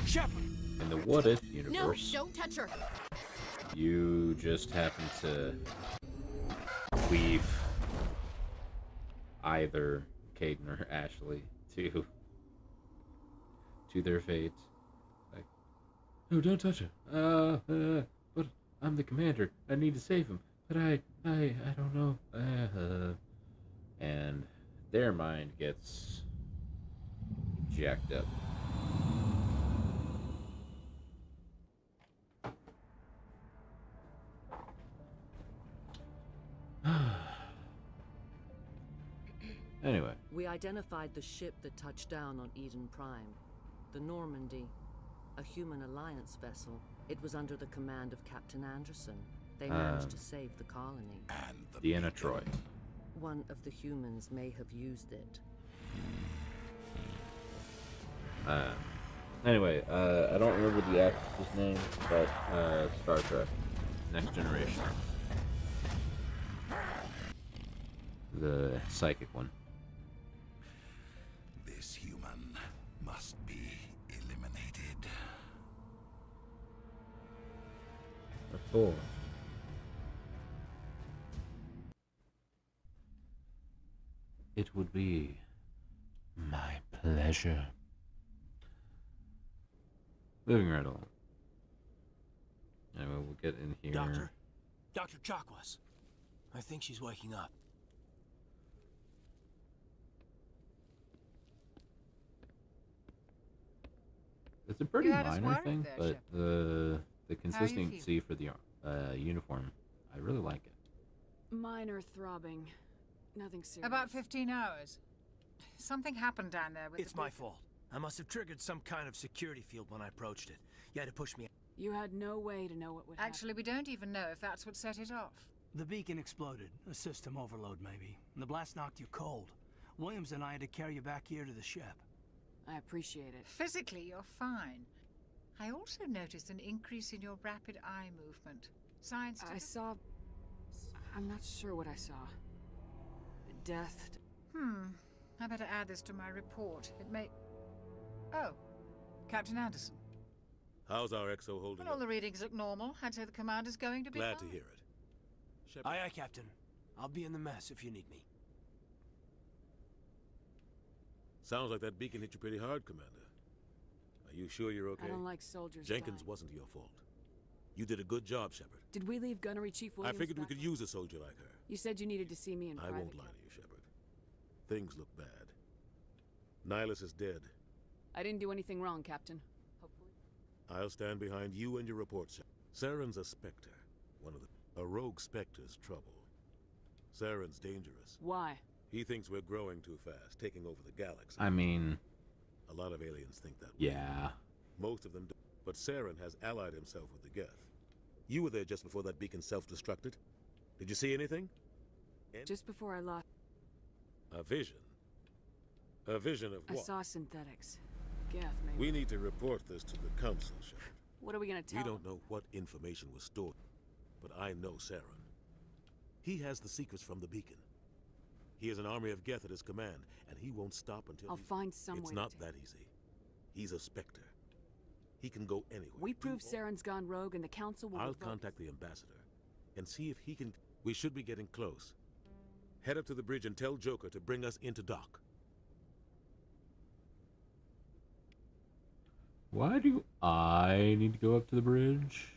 Shepard! In the what if universe, No, don't touch her. you just happen to leave either Caden or Ashley to their fate. Like, no, don't touch her. But I'm the commander. I need to save him. But I don't know. And their mind gets jacked up. Anyway. We identified the ship that touched down on Eden Prime. The Normandy. A human alliance vessel. It was under the command of Captain Anderson. They managed to save the colony. And Deanna Troy. One of the humans may have used it. Anyway, I don't remember the actress's name, but Star Trek, Next Generation. The psychic one. This human must be eliminated. What for? It would be my pleasure. Moving right along. Anyway, we'll get in here. Dr. Chakwas. I think she's waking up. It's a pretty minor thing, but the consistency for the uniform, I really like it. Minor throbbing. Nothing serious. About 15 hours. Something happened down there with It's my fault. I must have triggered some kind of security field when I approached it. You had to push me. You had no way to know what would happen. Actually, we don't even know if that's what set it off. The beacon exploded. A system overload, maybe. And the blast knocked you cold. Williams and I had to carry you back here to the ship. I appreciate it. Physically, you're fine. I also noticed an increase in your rapid eye movement. Science. I saw. I'm not sure what I saw. Death. I better add this to my report. It may. Oh, Captain Anderson. How's our XO holding Well, all the readings look normal. I'd say the commander's going to be Glad fine. to hear it. Shepard. Aye, aye, Captain. I'll be in the mess if you need me. Sounds like that beacon hit you pretty hard, Commander. Are you sure you're okay? I don't like soldiers Jenkins dying. wasn't your fault. You did a good job, Shepard. Did we leave Gunnery Chief Williams I figured we back could on? use a soldier like her. You said you needed to see me in I private. won't lie to you, Shepard. Things look bad. Nihilus is dead. I didn't do anything wrong, Captain. Hopefully. I'll stand behind you and your reports. Saren's a Spectre. A rogue Spectre's trouble. Saren's dangerous. Why? He thinks we're growing too fast, taking over the galaxy. I mean... A lot of aliens think that way. Yeah. Most of them do. But Saren has allied himself with the Geth. You were there just before that beacon self-destructed. Did you see anything? Just before I lost... A vision? A vision of I what? saw synthetics. Geth, maybe. We need to report this to the Council, Shepard. What are we gonna tell We don't know what information was stored, but I know Saren. He has the secrets from the beacon. He has an army of Geth at his command, and he won't stop until I'll find some way It's to not take- that easy. He's a Spectre. He can go anywhere. We prove Saren's gone rogue and the Council will I'll revoke contact the ambassador and see if he can... We should be getting close. Head up to the bridge and tell Joker to bring us into dock. Why do I need to go up to the bridge?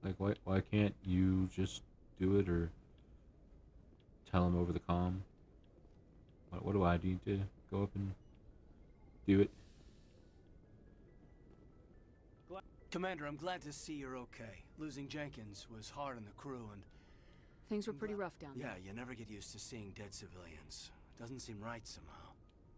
Like, why can't you just do it or tell him over the comm? What do I need to go up and do it? Commander, I'm glad to see you're okay. Losing Jenkins was hard on the crew, and... Things were pretty rough down there. Yeah, you never get used to seeing dead civilians. It doesn't seem right somehow.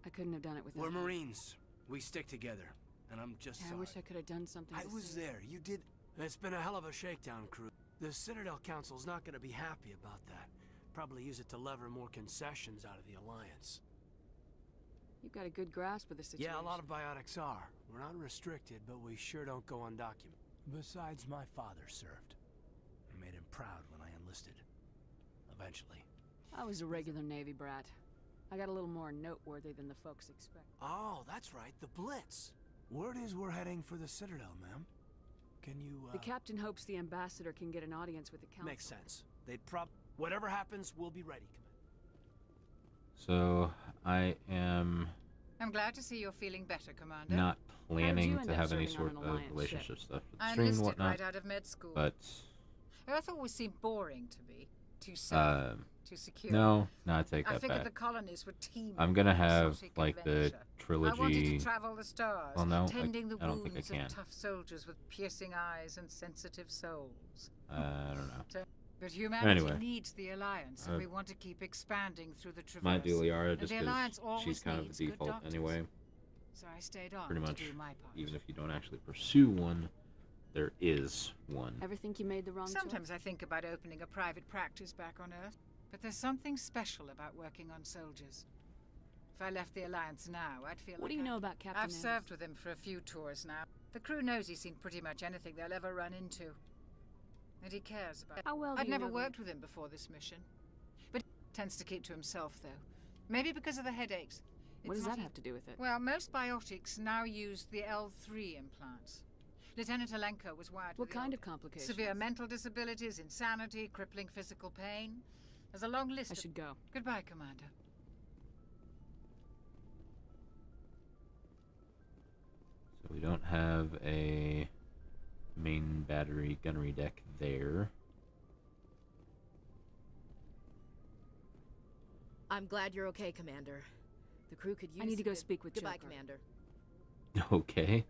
I couldn't have done it without We're you. Marines. We stick together, and I'm just Yeah, sorry. I wish I could have done something. I to was save- there. You did... It's been a hell of a shakedown, crew. The Citadel Council's not going to be happy about that. Probably use it to lever more concessions out of the Alliance. You've got a good grasp of the situation. Yeah, a lot of biotics are. We're not restricted, but we sure don't go undocumented. Besides, my father served. I made him proud when I enlisted. Eventually. I was a regular Navy brat. I got a little more noteworthy than the folks expect. Oh, that's right, the Blitz. Word is we're heading for the Citadel, ma'am. Can you, The captain hopes the ambassador can get an audience with the council. Makes sense. They'd whatever happens, we'll be ready, So, I am I'm glad to see you're feeling better, Commander. not planning end to up have any serving sort on an of Alliance relationship ship? stuff with the I stream and enlisted whatnot. right out of med school. But Earth always seemed boring to me. Too safe, too secure. no, I take I that figured back. the colonies were teeming I'm gonna with have exotic like the adventure. trilogy. I wanted to travel the stars, Well, no, tending the I don't think I wounds can. of tough soldiers with piercing eyes and sensitive souls. I don't know. But humanity Anyway, needs the Alliance if we want to keep expanding through the Traverse. My deal Yara And just the because Alliance always she's kind of needs the good default doctors. anyway. So I stayed on Pretty to much, do my part. even if you don't actually pursue one, there is one. Ever think you made the wrong Sometimes I think about opening a private practice back on Earth, but there's something special about working on soldiers. If I left the Alliance now, I'd feel What do you know about Captain I've Anderson? served with him for a few tours now. The crew knows he's seen pretty much anything they'll ever run into. And he cares about it. How well do I'd you never know him? worked with him before this mission. But he tends to keep to himself, though. Maybe because of the headaches. What It's does not that e- have to do with it? Well, most biotics now use the L3 implants. Lieutenant Alenko was wired What for the kind old- of complications? Severe mental disabilities, insanity, crippling physical pain. There's a long list I should go. Goodbye, Commander. So we don't have a main battery gunnery deck there. I'm glad you're okay, Commander. The crew could use I need to a go good- speak with Goodbye, Joker. Commander. Okay.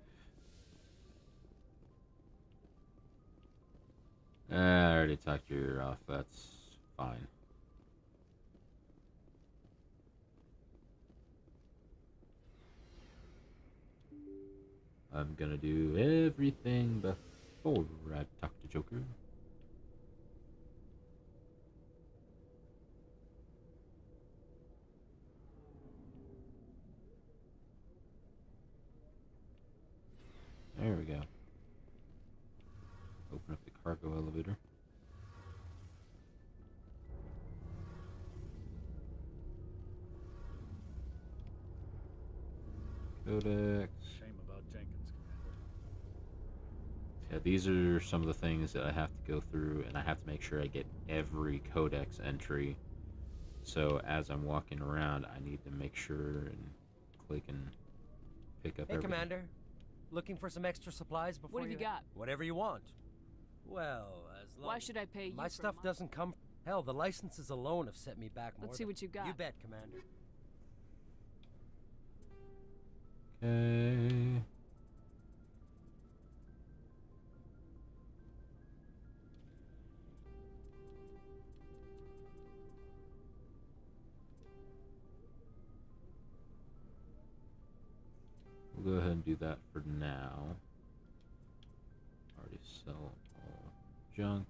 I already talked your ear off. That's fine. I'm gonna do everything before I talk to Joker. There we go. Open up the cargo elevator. Codex. Shame about Jenkins, Commander. Yeah, these are some of the things that I have to go through, and I have to make sure I get every codex entry. So as I'm walking around, I need to make sure and click and pick up Hey, everything. Commander. Looking for some extra supplies before What have you got? Whatever you want. Well, as long Why should I pay you my for stuff mine? doesn't come... Hell, the licenses alone have set me back more Let's see than- what you got. You bet, Commander. Okay. We'll go ahead and do that for now. Already sell all junk.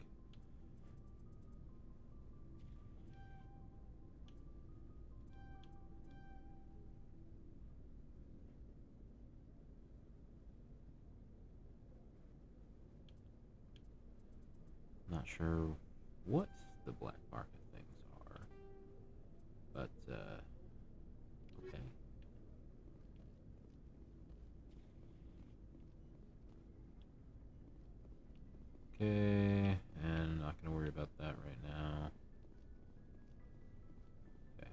Not sure what the black market things are, but okay. Okay, and not gonna worry about that right now. Okay,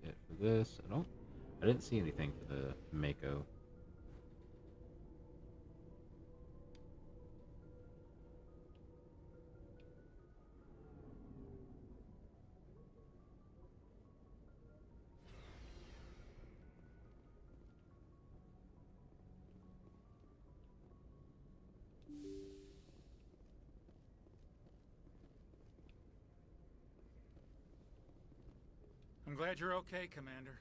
that's it for this. I didn't see anything for the Mako. I'm glad you're okay, Commander.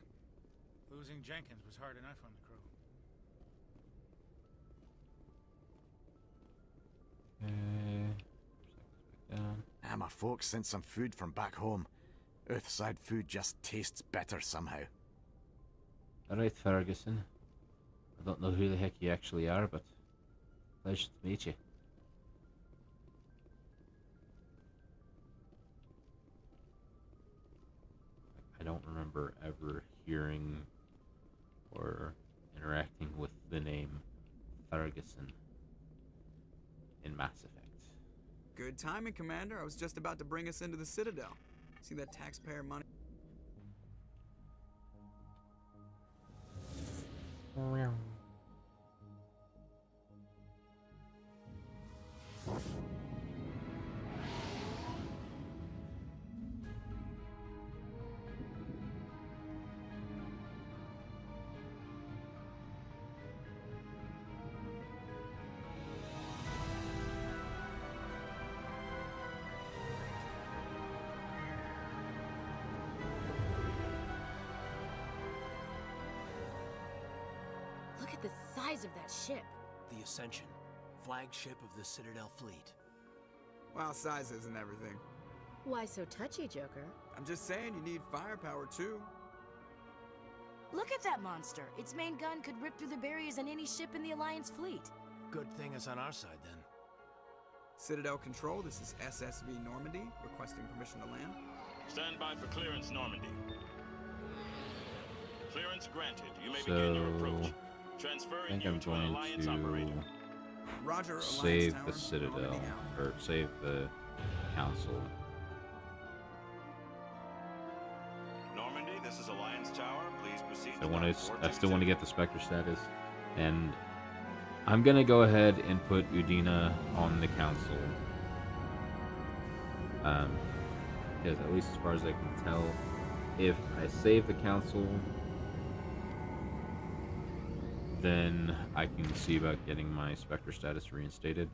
Losing Jenkins was hard enough on the crew. Down. My folks sent some food from back home. Earthside food just tastes better somehow. Alright, Ferguson. I don't know who the heck you actually are, but pleasure to meet you. I don't remember ever hearing or interacting with the name Ferguson in Mass Effect. Good timing, Commander. I was just about to bring us into the Citadel. See that taxpayer money? Look at the size of that ship. The Ascension, flagship of the Citadel fleet. Well, size isn't everything. Why so touchy, Joker? I'm just saying you need firepower, too. Look at that monster. Its main gun could rip through the barriers in any ship in the Alliance fleet. Good thing it's on our side, then. Citadel Control, this is SSV Normandy, requesting permission to land. Stand by for clearance, Normandy. Clearance granted. You may begin your approach. Transferring you to an Alliance operator. Roger, save Alliance the Tower, Citadel, Normandy out. or save the Council. Normandy, this is Alliance Tower. Please proceed. I still want to get the Spectre status, and I'm gonna go ahead and put Udina on the Council. Because at least as far as I can tell, if I save the Council, then I can see about getting my Spectre status reinstated.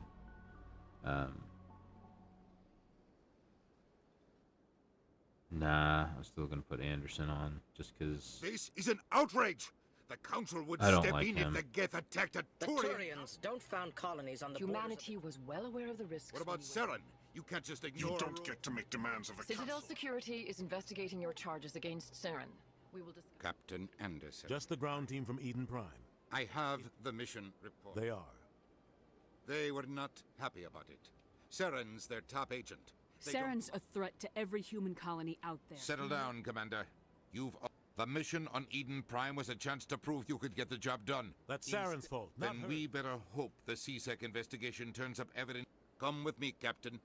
Nah, I'm still gonna put Anderson on, just because This is an outrage! The Council would I don't step like in him. if the Geth attacked a The Turian. Turians don't found colonies on the Humanity was well aware of the risks. What about Seren? You can't just ignore You a don't rule. get to make demands of a Citadel council. Security is investigating your charges against Saren. We will discuss. Captain Anderson. Just the ground team from Eden Prime. I have the mission report. They are. They were not happy about it. Seren's their top agent. Saren's a threat to every human colony out there. Settle down, Commander. The mission on Eden Prime was a chance to prove you could get the job done. That's Saren's fault, not Then her. we better hope the CSEC investigation turns up evidence. Come with me, Captain.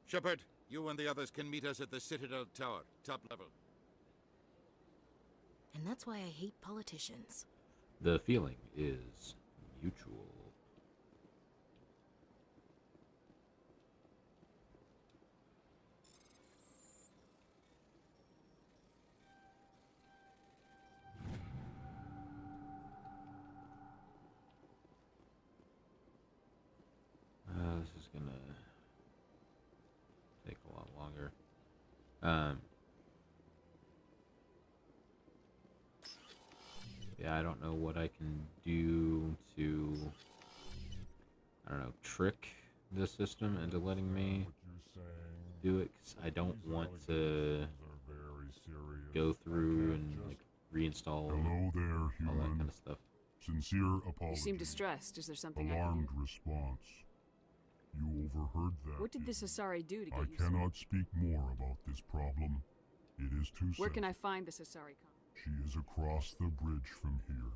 Shepard, you and the others can meet us at the Citadel Tower, top level. And that's why I hate politicians. The feeling is mutual. This is gonna take a lot longer. Yeah, I don't know what I can do to, I don't know, trick the system into letting me do it, 'cause I don't want to go through and like reinstall Hello there, all human. that kind of stuff. Sincere You apology. seem distressed. Is there something I can Alarmed do? response. You overheard that. What did this Asari do to get I you cannot speak more about this problem. It is too Where can sensitive. I find this Asari con? She is across the bridge from here.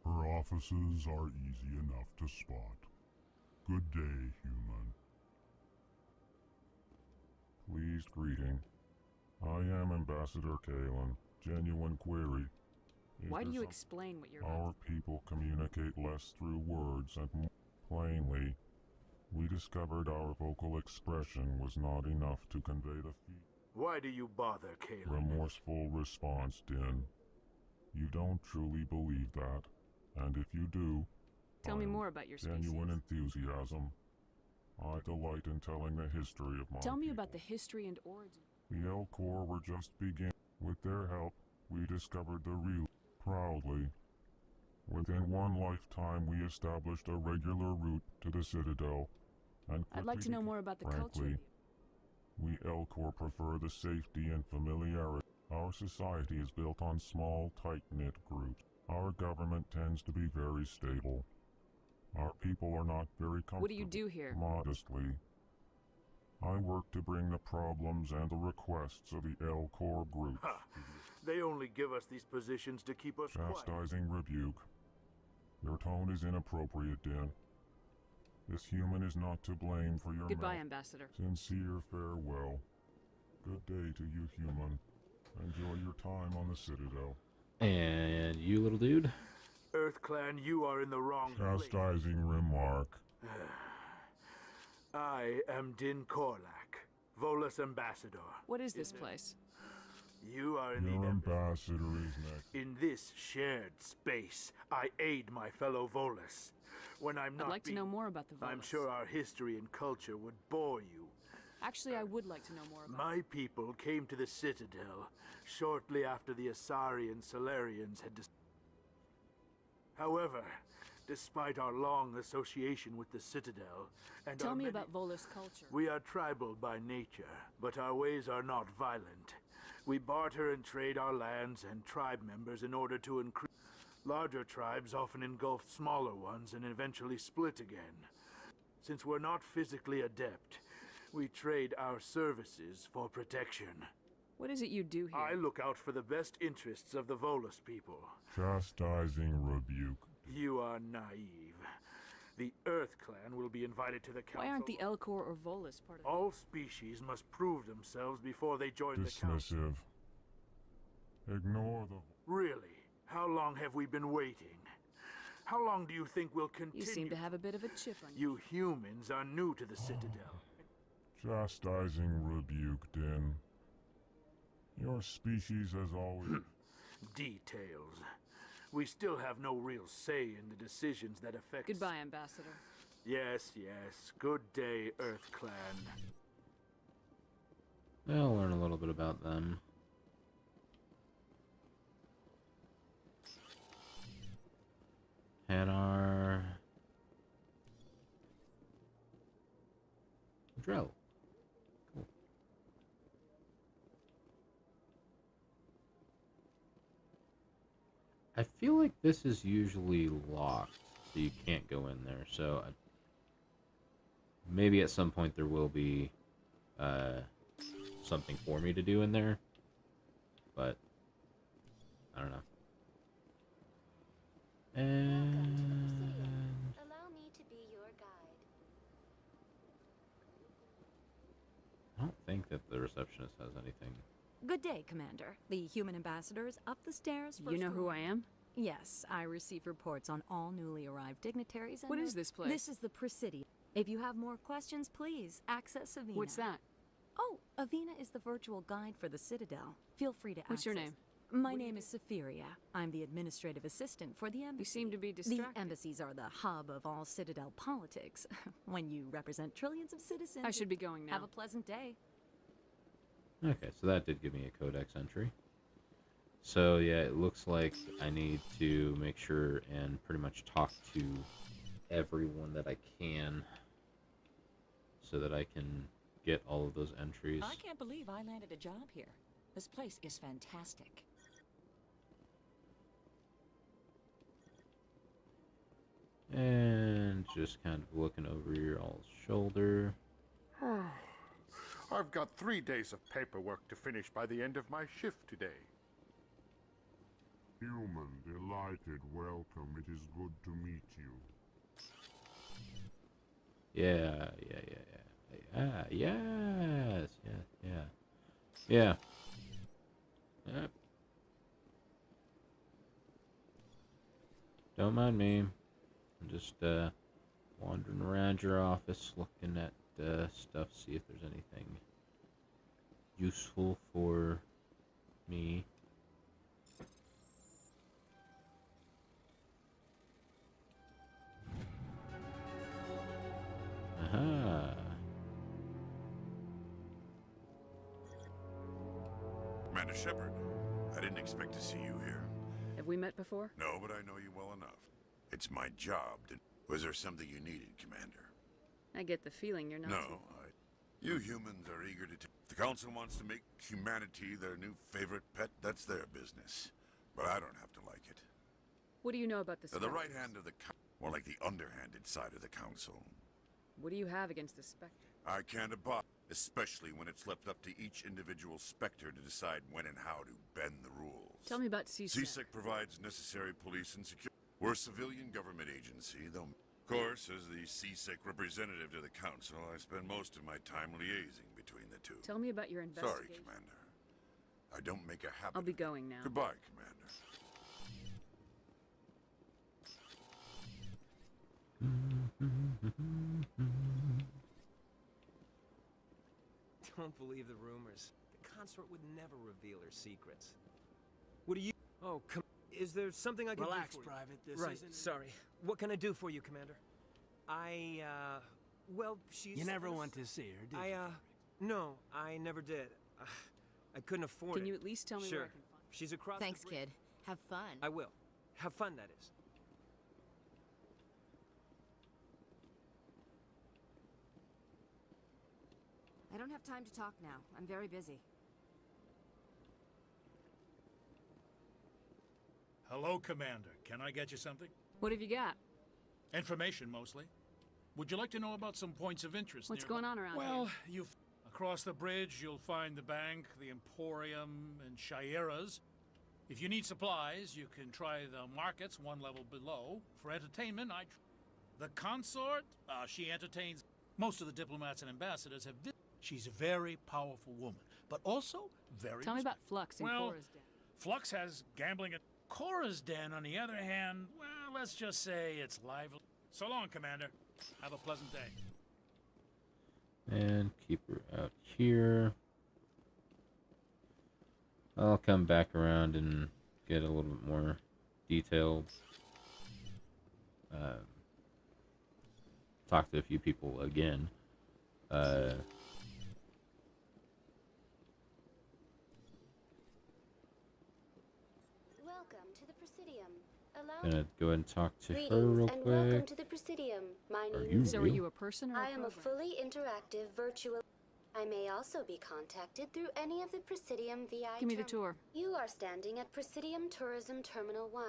Her offices are easy enough to spot. Good day, human. Pleased greeting. I am Ambassador Kalen. Genuine query. Is Why do there you some- explain what you're Our people communicate less through words and more plainly. We discovered our vocal expression was not enough to convey the Why do you bother, Kalen? remorseful response, Din. You don't truly believe that, and if you do, Tell me more about your genuine enthusiasm. I delight in telling the history of my Tell me about the history and origin. The Elcor were just beginning. With their help, we discovered the real. Proudly. Within one lifetime, we established a regular route to the Citadel, and I'd like to know more about the culture. frankly, we Elcor prefer the safety and familiarity. Our society is built on small, tight-knit groups. Our government tends to be very stable. Our people are not very comfortable. What do you do here? Modestly. I work to bring the problems and the requests of the Elcor group. Ha! They only give us these positions to keep us quiet. Chastising rebuke. Your tone is inappropriate, Din. This human is not to blame for your Goodbye, Ambassador. Sincere farewell. Good day to you, human. Enjoy your time on the Citadel. And you, little dude? EarthClan, you are in the wrong place. Chastising remark. I am Din Korlak, Volus Ambassador. What is this place? You are in Your the ambassador is next. In this shared space, I aid my fellow Volus. When I'm not I'd like to know more about the Volus. I'm sure our history and culture would bore you. Actually, I would like to know more about My people came to the Citadel shortly after the Asari and Solarians had However, despite our long association with the Citadel and Tell our me many- about Volus culture. We are tribal by nature, but our ways are not violent. We barter and trade our lands and tribe members in order to increase. Larger tribes often engulf smaller ones and eventually split again. Since we're not physically adept, we trade our services for protection. What is it you do here? I look out for the best interests of the Volus people. Chastising rebuke. You are naive. The EarthClan will be invited to the council. Why aren't the Elcor or Volus part of All species must prove themselves before they join the council. Dismissive. Ignore the... Really? How long have we been waiting? How long do you think we'll continue? You seem to have a bit of a chip on you. You humans are new to the Citadel. Chastising rebuke, Din. Your species has always... Details. We still have no real say in the decisions that affect... Goodbye, Ambassador. Yes, yes. Good day, EarthClan. I'll learn a little bit about them. Hanar... Drell. Cool. I feel like this is usually locked, so you can't go in there, so maybe at some point there will be something for me to do in there, but I don't know. And Allow me to be your guide. I don't think that the receptionist has anything Good day, Commander. The human ambassador is up the stairs. You know who I am? Yes, I receive reports on all newly arrived dignitaries. And What is this place? This is the Presidium. If you have more questions, please access Avina. What's that? Oh, Avina is the virtual guide for the Citadel. Feel free to access. What's your name? My name is Saphiria. I'm the administrative assistant for the embassy. You seem to be distracted. The embassies are the hub of all Citadel politics. When you represent trillions of citizens... I should be going now. Have a pleasant day. Okay, so that did give me a codex entry. So yeah, it looks like I need to make sure and pretty much talk to everyone that I can so that I can get all of those entries. I can't believe I landed a job here. This place is fantastic. And just kind of looking over your all's shoulder. I've got 3 days of paperwork to finish by the end of my shift today. Human, delighted, welcome. It is good to meet you. Yeah. Yes. Yeah. Yep. Don't mind me. I'm just wandering around your office looking at stuff, see if there's anything useful for me. Aha. Commander Shepard, I didn't expect to see you here. Have we met before? No, but I know you well enough. It's my job to... Was there something you needed, Commander? I get the feeling you're not. No, You humans are eager to... If the Council wants to make humanity their new favorite pet, that's their business. But I don't have to like it. What do you know about the They're the Spectres? right hand of the... More like the underhanded side of the Council. What do you have against the Spectre? I can't abide, especially when it's left up to each individual Spectre to decide when and how to bend the rules. Tell me about CSEC. CSEC provides necessary police and security. We're a civilian government agency, though... Of course, as the CSEC representative to the Council, I spend most of my time liaising between the two. Tell me about your investigation. Sorry, Commander. I don't make a habit... I'll be going now. Goodbye, Commander. Don't believe the rumors. The consort would never reveal her secrets. What do you... Oh, come... Is there something I can Relax, do for you? Private. This right, isn't... sorry. What can I do for you, Commander? Well, she's... You never went to see her, did you? No, I never did. I couldn't afford it. Can you at least tell me sure. where I can find her? She's across Thanks, the bridge. kid. Have fun. I will. Have fun, that is. I don't have time to talk now. I'm very busy. Hello, Commander. Can I get you something? What have you got? Information, mostly. Would you like to know about some points of interest? What's nearby? going on around Well, here? across the bridge, you'll find the bank, the Emporium, and Shayera's. If you need supplies, you can try the markets one level below. For entertainment, the consort, she entertains. Most of the diplomats and ambassadors have... She's a very powerful woman, but also very... Tell me about Flux and Well, Cora's Den. Flux has gambling at... Cora's Den, on the other hand, well, let's just say it's lively. So long, Commander. Have a pleasant day. And keep her out here. I'll come back around and get a little bit more detailed. Talk to a few people again. Welcome to the Presidium. Gonna go ahead and talk to Greetings her real and quick. welcome to the Presidium. My Are name you is... So are you a person or a I am a program? fully interactive virtual... I may also be contacted through any of the Presidium VI... Give me the tour. You are standing at Presidium Tourism Terminal 1.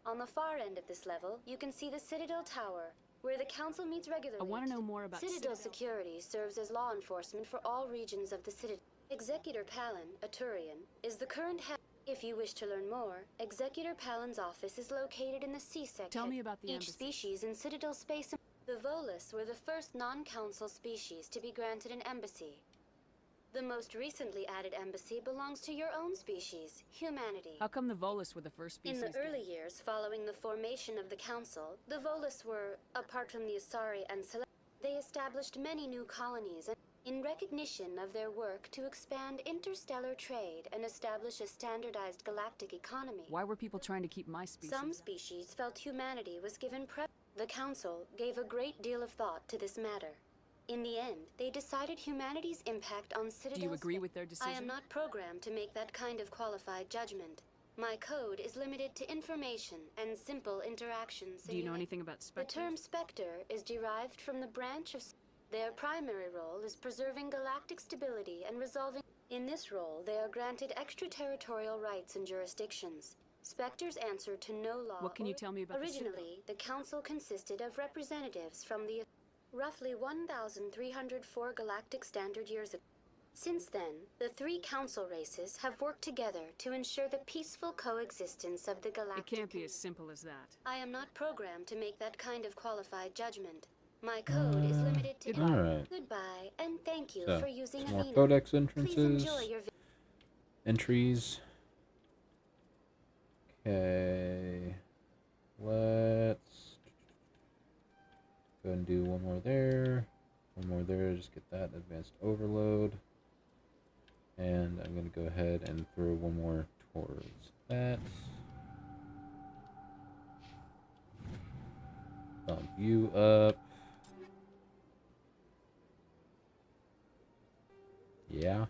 On the far end of this level, you can see the Citadel Tower, where the Council meets regularly. I want to know more about Citadel Security serves as law enforcement for all regions of the Citadel. Executor Palin, a Turian, is the current head. If you wish to learn more, Executor Palin's office is located in the C section. Tell me about the Each embassy. species in Citadel space. The Volus were the first non-council species to be granted an embassy. The most recently added embassy belongs to your own species, humanity. How come the Volus were the first species? In the early years following the formation of the Council, the Volus were, apart from the Asari and Select, they established many new colonies in recognition of their work to expand interstellar trade and establish a standardized galactic economy. Why were people trying to keep my species? Some species felt humanity was given The Council gave a great deal of thought to this matter. In the end, they decided humanity's impact on Citadel's... Do you agree with their decision? I am not programmed to make that kind of qualified judgment. My code is limited to information and simple interactions. Do you know anything about specters? The term specter is derived from the branch of... Their primary role is preserving galactic stability and resolving... In this role, they are granted extraterritorial rights and jurisdictions. Specters answer to no law. What can you tell me about Originally, the Council consisted of representatives from the... roughly 1,304 galactic standard years ago. Since then, the 3 council races have worked together to ensure the peaceful coexistence of the galactic... It can't be as simple as that. I am not programmed to make that kind of qualified judgment. My code is limited to... Alright. Goodbye, and thank you So, for using some more Avena. codex Please entrances. enjoy your... Entries. Okay. Let's go and do one more there. One more there. Just get that advanced overload. And I'm going to go ahead and throw one more towards that. Bump you up. Yeah.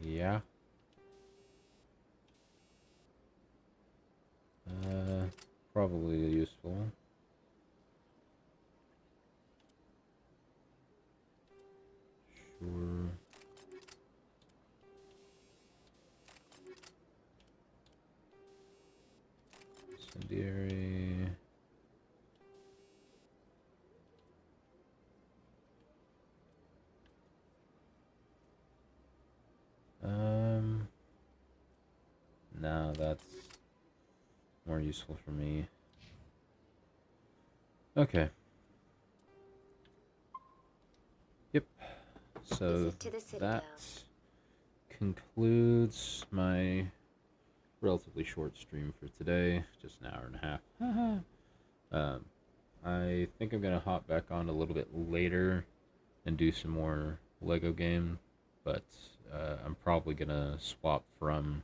Yeah. Probably useful. Sure. Incendiary. No, that's more useful for me. Okay. Yep. So that concludes my relatively short stream for today. Just an hour and a half. I think I'm going to hop back on a little bit later and do some more Lego game, but I'm probably going to swap from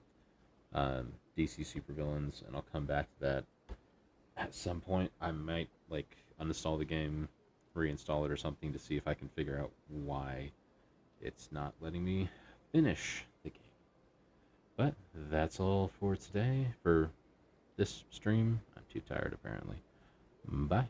DC Supervillains, and I'll come back to that at some point. I might like uninstall the game, reinstall it or something to see if I can figure out why it's not letting me finish the game. But that's all for today, for this stream. I'm too tired apparently. Bye.